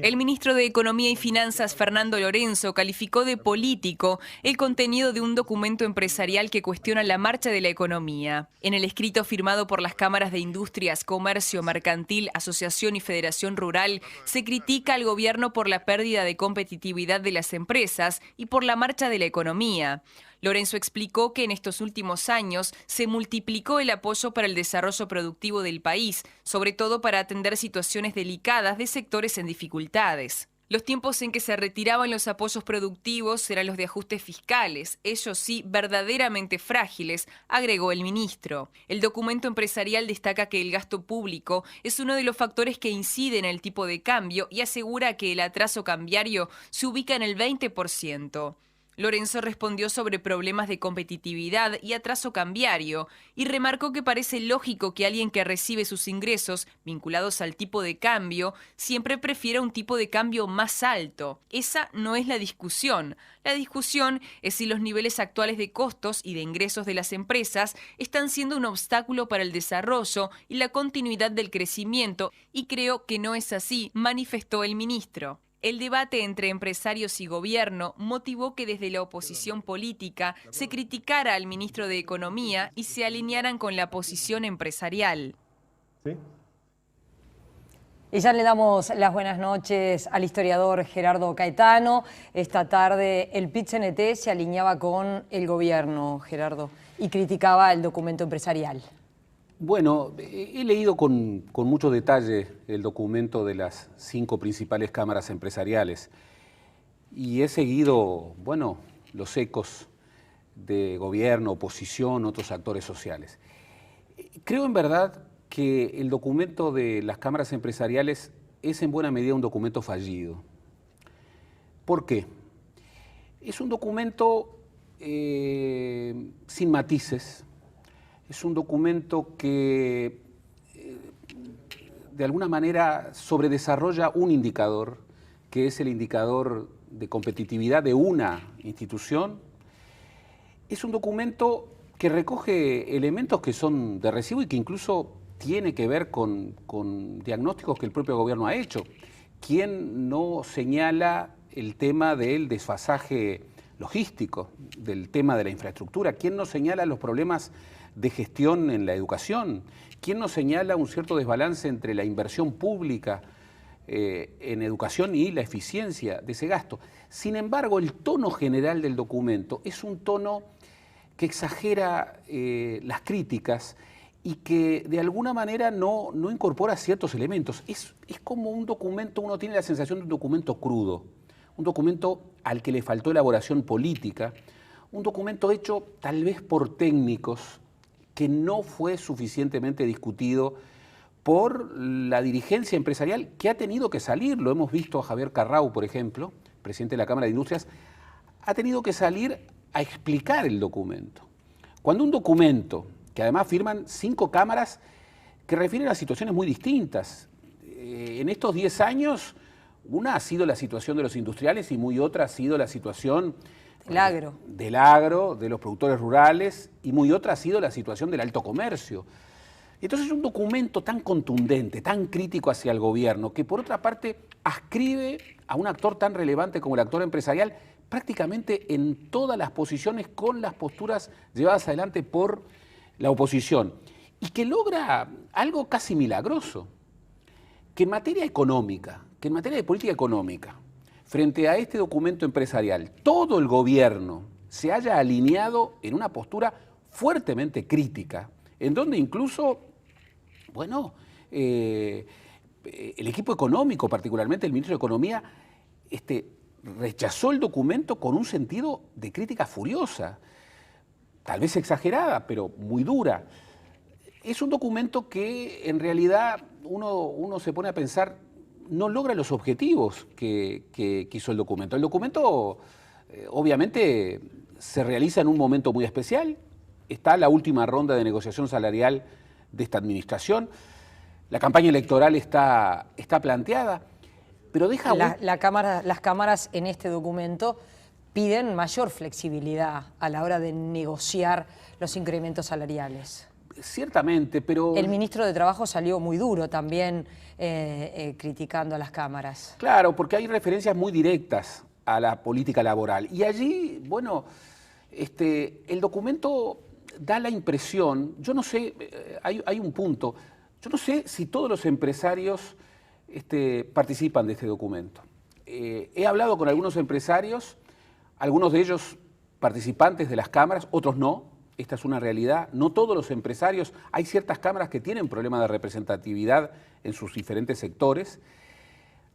El ministro de Economía y Finanzas, Fernando Lorenzo, calificó de político el contenido de un documento empresarial que cuestiona la marcha de la economía. En el escrito firmado por las cámaras de Industrias, Comercio, Mercantil, Asociación y Federación Rural, se critica al gobierno por la pérdida de competitividad de las empresas y por la marcha de la economía. Lorenzo explicó que en estos últimos años se multiplicó el apoyo para el desarrollo productivo del país, sobre todo para atender situaciones delicadas de sectores en dificultades. Los tiempos en que se retiraban los apoyos productivos eran los de ajustes fiscales, ellos sí verdaderamente frágiles, agregó el ministro. El documento empresarial destaca que el gasto público es uno de los factores que incide en el tipo de cambio y asegura que el atraso cambiario se ubica en el 20%. Lorenzo respondió sobre problemas de competitividad y atraso cambiario y remarcó que parece lógico que alguien que recibe sus ingresos vinculados al tipo de cambio siempre prefiera un tipo de cambio más alto. Esa no es la discusión. La discusión es si los niveles actuales de costos y de ingresos de las empresas están siendo un obstáculo para el desarrollo y la continuidad del crecimiento, y creo que no es así, manifestó el ministro. El debate entre empresarios y gobierno motivó que desde la oposición política se criticara al ministro de Economía y se alinearan con la posición empresarial. ¿Sí? Y ya le damos las buenas noches al historiador Gerardo Caetano. Esta tarde el PIT-CNT se alineaba con el gobierno, Gerardo, y criticaba el documento empresarial. Bueno, he leído con mucho detalle el documento de las 5 principales cámaras empresariales y he seguido, bueno, los ecos de gobierno, oposición, otros actores sociales. Creo en verdad que el documento de las cámaras empresariales es en buena medida un documento fallido. ¿Por qué? Es un documento sin matices. Es un documento que de alguna manera sobredesarrolla un indicador, que es el indicador de competitividad de una institución. Es un documento que recoge elementos que son de recibo y que incluso tiene que ver con diagnósticos que el propio gobierno ha hecho. ¿Quién no señala el tema del desfasaje logístico, del tema de la infraestructura? ¿Quién nos señala los problemas de gestión en la educación? ¿Quién nos señala un cierto desbalance entre la inversión pública en educación y la eficiencia de ese gasto? Sin embargo, el tono general del documento es un tono que exagera las críticas y que de alguna manera no incorpora ciertos elementos. Es como un documento, uno tiene la sensación de un documento crudo, un documento al que le faltó elaboración política, un documento hecho tal vez por técnicos que no fue suficientemente discutido por la dirigencia empresarial que ha tenido que salir. Lo hemos visto a Javier Carrau, por ejemplo, presidente de la Cámara de Industrias, ha tenido que salir a explicar el documento. Cuando un documento, que además firman 5 cámaras que refieren a situaciones muy distintas, en estos 10 años, una ha sido la situación de los industriales y muy otra ha sido la situación del agro, de los productores rurales, y muy otra ha sido la situación del alto comercio. Entonces es un documento tan contundente, tan crítico hacia el gobierno, que por otra parte ascribe a un actor tan relevante como el actor empresarial prácticamente en todas las posiciones con las posturas llevadas adelante por la oposición, y que logra algo casi milagroso, que en materia económica, que en materia de política económica, frente a este documento empresarial, todo el gobierno se haya alineado en una postura fuertemente crítica, en donde incluso, bueno, el equipo económico, particularmente el ministro de Economía, rechazó el documento con un sentido de crítica furiosa, tal vez exagerada, pero muy dura. Es un documento que en realidad uno se pone a pensar, no logra los objetivos que quiso el documento. El documento obviamente se realiza en un momento muy especial, está la última ronda de negociación salarial de esta administración, la campaña electoral está planteada, pero deja... Las cámaras en este documento piden mayor flexibilidad a la hora de negociar los incrementos salariales. Ciertamente, pero... El ministro de Trabajo salió muy duro también criticando a las cámaras. Claro, porque hay referencias muy directas a la política laboral. Y allí, bueno, el documento da la impresión, yo no sé, hay un punto, yo no sé si todos los empresarios participan de este documento. He hablado con algunos empresarios, algunos de ellos participantes de las cámaras, otros no. Esta es una realidad. No todos los empresarios, hay ciertas cámaras que tienen problemas de representatividad en sus diferentes sectores.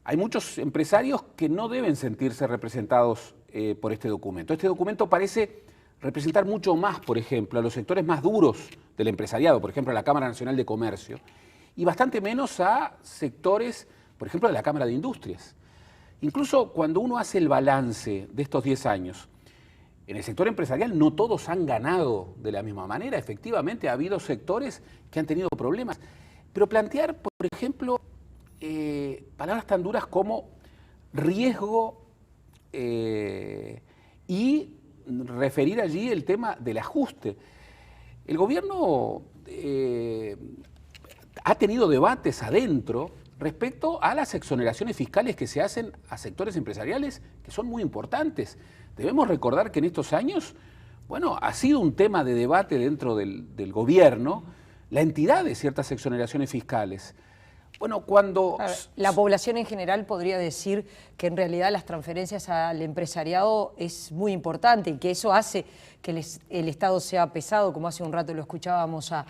Hay muchos empresarios que no deben sentirse representados por este documento. Este documento parece representar mucho más, por ejemplo, a los sectores más duros del empresariado, por ejemplo, a la Cámara Nacional de Comercio, y bastante menos a sectores, por ejemplo, de la Cámara de Industrias. Incluso cuando uno hace el balance de estos 10 años, en el sector empresarial no todos han ganado de la misma manera. Efectivamente, ha habido sectores que han tenido problemas. Pero plantear, por ejemplo, palabras tan duras como riesgo y referir allí el tema del ajuste. El gobierno ha tenido debates adentro respecto a las exoneraciones fiscales que se hacen a sectores empresariales que son muy importantes. Debemos recordar que en estos años, bueno, ha sido un tema de debate dentro del gobierno la entidad de ciertas exoneraciones fiscales. Bueno, cuando... La población en general podría decir que en realidad las transferencias al empresariado es muy importante y que eso hace que el Estado sea pesado, como hace un rato lo escuchábamos a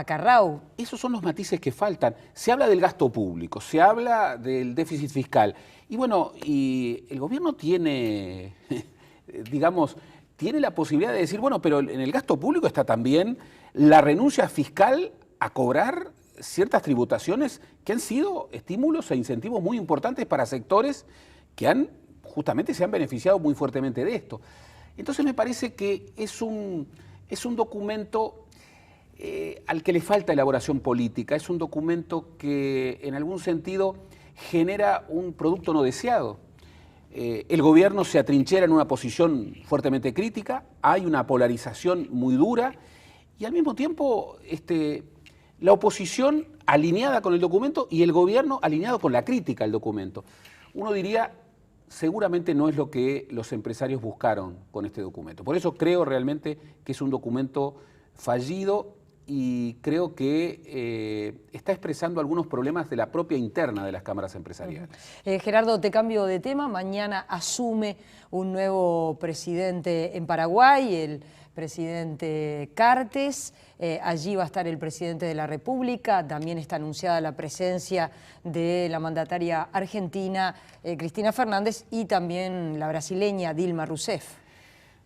Carrau. Esos son los matices que faltan. Se habla del gasto público, se habla del déficit fiscal. Y bueno, y el gobierno tiene, digamos, tiene la posibilidad de decir, bueno, pero en el gasto público está también la renuncia fiscal a cobrar ciertas tributaciones que han sido estímulos e incentivos muy importantes para sectores que justamente se han beneficiado muy fuertemente de esto. Entonces me parece que es un documento al que le falta elaboración política, es un documento que en algún sentido genera un producto no deseado. El gobierno se atrinchera en una posición fuertemente crítica, hay una polarización muy dura y al mismo tiempo la oposición alineada con el documento y el gobierno alineado con la crítica al documento. Uno diría, seguramente no es lo que los empresarios buscaron con este documento. Por eso creo realmente que es un documento fallido y creo que está expresando algunos problemas de la propia interna de las cámaras empresariales. Gerardo, te cambio de tema. Mañana asume un nuevo presidente en Paraguay, el presidente Cartes. Allí va a estar el presidente de la República. También está anunciada la presencia de la mandataria argentina, Cristina Fernández, y también la brasileña Dilma Rousseff.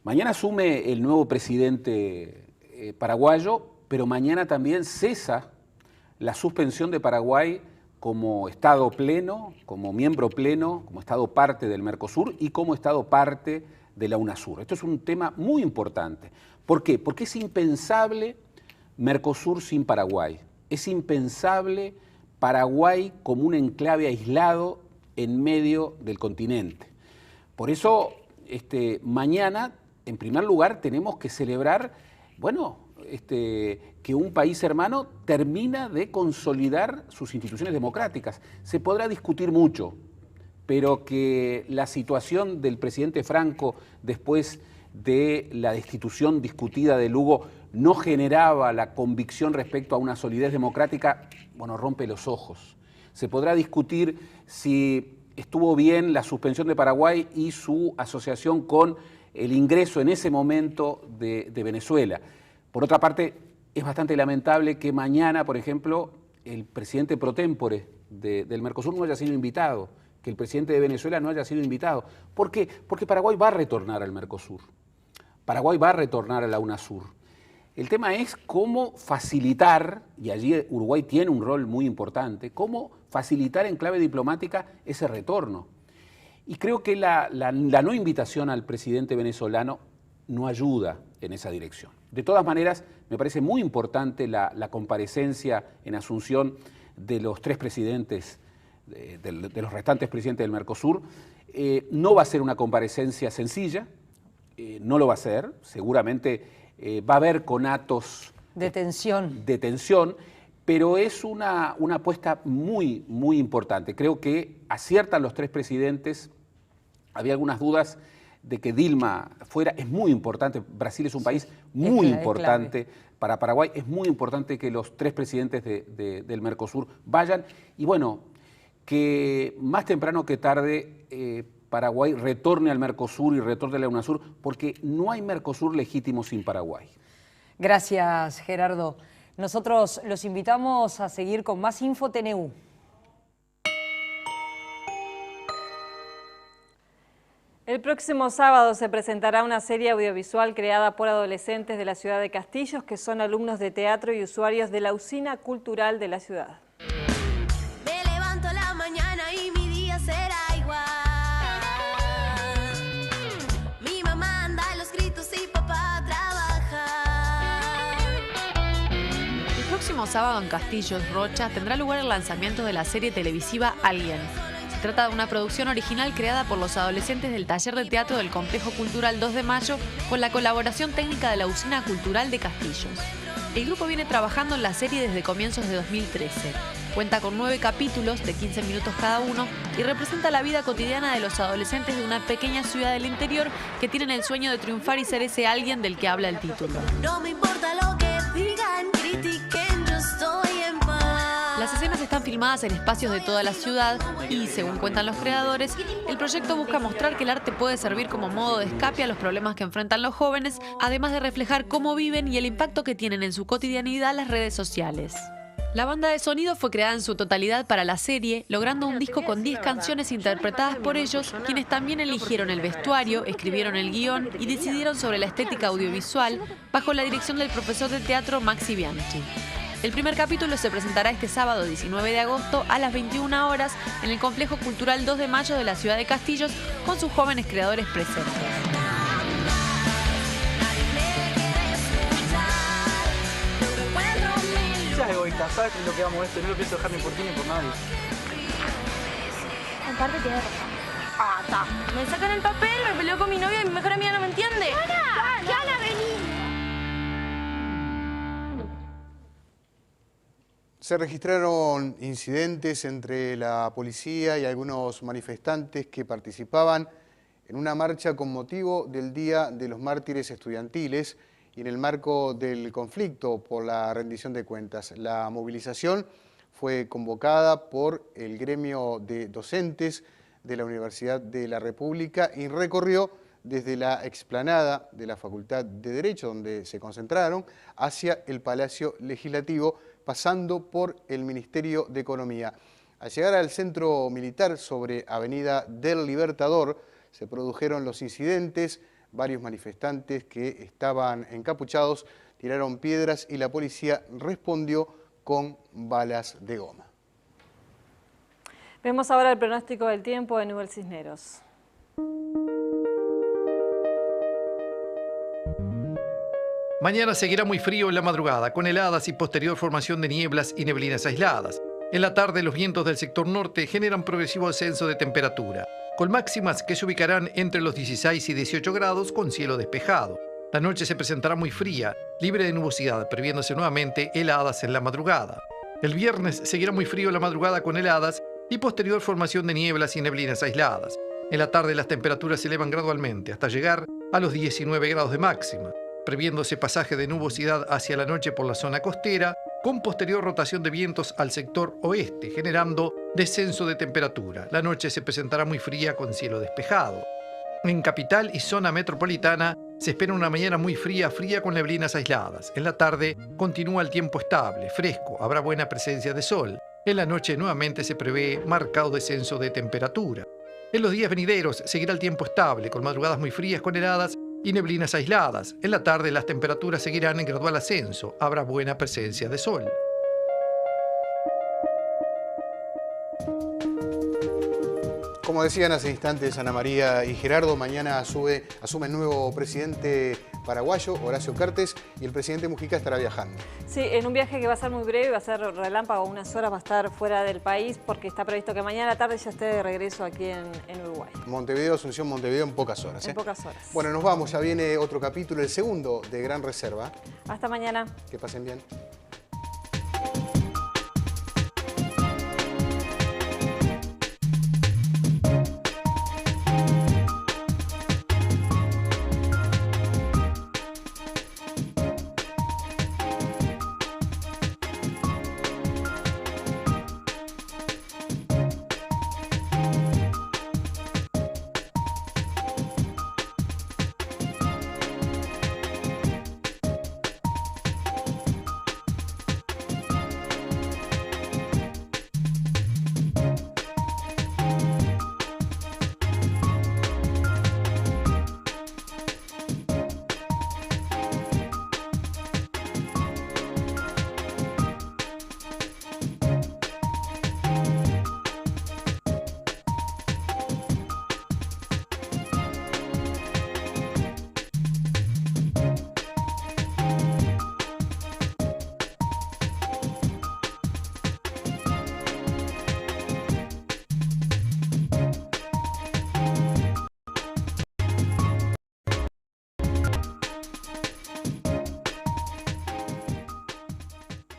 Mañana asume el nuevo presidente paraguayo, pero mañana también cesa la suspensión de Paraguay como Estado pleno, como miembro pleno, como Estado parte del Mercosur y como Estado parte de la UNASUR. Esto es un tema muy importante. ¿Por qué? Porque es impensable Mercosur sin Paraguay. Es impensable Paraguay como un enclave aislado en medio del continente. Por eso, mañana, en primer lugar, tenemos que celebrar, bueno, que un país hermano termina de consolidar sus instituciones democráticas. Se podrá discutir mucho, pero que la situación del presidente Franco después de la destitución discutida de Lugo no generaba la convicción respecto a una solidez democrática, bueno, rompe los ojos. Se podrá discutir si estuvo bien la suspensión de Paraguay y su asociación con el ingreso en ese momento de Venezuela. Por otra parte, es bastante lamentable que mañana, por ejemplo, el presidente pro tempore del Mercosur no haya sido invitado, que el presidente de Venezuela no haya sido invitado. ¿Por qué? Porque Paraguay va a retornar al Mercosur. Paraguay va a retornar a la UNASUR. El tema es cómo facilitar, y allí Uruguay tiene un rol muy importante, cómo facilitar en clave diplomática ese retorno. Y creo que la no invitación al presidente venezolano no ayuda en esa dirección. De todas maneras, me parece muy importante la comparecencia en Asunción de los tres presidentes, de los restantes presidentes del Mercosur. No va a ser una comparecencia sencilla, no lo va a ser, seguramente va a haber conatos de tensión, pero es una apuesta muy, muy importante. Creo que aciertan los tres presidentes. Había algunas dudas de que Dilma fuera, es muy importante, Brasil es un país muy importante, para Paraguay es muy importante que los tres presidentes del Mercosur vayan, y bueno, que más temprano que tarde Paraguay retorne al Mercosur y retorne a la UNASUR, porque no hay Mercosur legítimo sin Paraguay. Gracias, Gerardo. Nosotros los invitamos a seguir con más Info TNU. El próximo sábado se presentará una serie audiovisual creada por adolescentes de la ciudad de Castillos que son alumnos de teatro y usuarios de la usina cultural de la ciudad. Me levanto a la mañana y mi día será igual. Mi mamá anda a los gritos y papá trabaja. El próximo sábado en Castillos, Rocha, tendrá lugar el lanzamiento de la serie televisiva Alguien. Se trata de una producción original creada por los adolescentes del taller de teatro del Complejo Cultural 2 de Mayo con la colaboración técnica de la Usina Cultural de Castillos. El grupo viene trabajando en la serie desde comienzos de 2013. Cuenta con 9 capítulos de 15 minutos cada uno y representa la vida cotidiana de los adolescentes de una pequeña ciudad del interior que tienen el sueño de triunfar y ser ese alguien del que habla el título. No me importa lo que digan, critiquen, yo estoy en paz. Las escenas están filmadas en espacios de toda la ciudad y, según cuentan los creadores, el proyecto busca mostrar que el arte puede servir como modo de escape a los problemas que enfrentan los jóvenes, además de reflejar cómo viven y el impacto que tienen en su cotidianidad las redes sociales. La banda de sonido fue creada en su totalidad para la serie, logrando un disco con 10 canciones interpretadas por ellos, quienes también eligieron el vestuario, escribieron el guión y decidieron sobre la estética audiovisual bajo la dirección del profesor de teatro Maxi Bianchi. El primer capítulo se presentará este sábado 19 de agosto a las 21 horas en el Complejo Cultural 2 de Mayo de la ciudad de Castillos con sus jóvenes creadores presentes. Seas egoísta, sabes lo que vamos a esto, no lo pienso dejar ni por ti ni por nadie. En parte tiene razón. Ah, está. Me sacan el papel, me peleo con mi novia y mi mejor amiga no me entiende. ¡Yana! ¡Yana, vení! Se registraron incidentes entre la policía y algunos manifestantes que participaban en una marcha con motivo del Día de los Mártires Estudiantiles y en el marco del conflicto por la rendición de cuentas. La movilización fue convocada por el gremio de docentes de la Universidad de la República y recorrió desde la explanada de la Facultad de Derecho, donde se concentraron, hacia el Palacio Legislativo, pasando por el Ministerio de Economía. Al llegar al centro militar sobre Avenida del Libertador, se produjeron los incidentes. Varios manifestantes que estaban encapuchados tiraron piedras y la policía respondió con balas de goma. Vemos ahora el pronóstico del tiempo de Nubel Cisneros. Mañana seguirá muy frío en la madrugada, con heladas y posterior formación de nieblas y neblinas aisladas. En la tarde, los vientos del sector norte generan progresivo ascenso de temperatura, con máximas que se ubicarán entre los 16 y 18 grados con cielo despejado. La noche se presentará muy fría, libre de nubosidad, previéndose nuevamente heladas en la madrugada. El viernes seguirá muy frío en la madrugada con heladas y posterior formación de nieblas y neblinas aisladas. En la tarde las temperaturas se elevan gradualmente hasta llegar a los 19 grados de máxima, previéndose pasaje de nubosidad hacia la noche por la zona costera, con posterior rotación de vientos al sector oeste, generando descenso de temperatura. La noche se presentará muy fría con cielo despejado. En capital y zona metropolitana se espera una mañana muy fría con neblinas aisladas. En la tarde continúa el tiempo estable, fresco, habrá buena presencia de sol. En la noche nuevamente se prevé marcado descenso de temperatura. En los días venideros seguirá el tiempo estable, con madrugadas muy frías con heladas y neblinas aisladas. En la tarde las temperaturas seguirán en gradual ascenso, habrá buena presencia de sol. Como decían hace instantes Ana María y Gerardo, mañana asume el nuevo presidente paraguayo, Horacio Cartes, y el presidente Mujica estará viajando. Sí, en un viaje que va a ser muy breve, va a ser relámpago, unas horas, va a estar fuera del país porque está previsto que mañana a la tarde ya esté de regreso aquí en Uruguay. Montevideo, Asunción, Montevideo en pocas horas. En pocas horas. Bueno, nos vamos, ya viene otro capítulo, el segundo de Gran Reserva. Hasta mañana. Que pasen bien.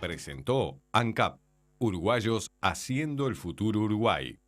Presentó ANCAP, Uruguayos haciendo el futuro Uruguay.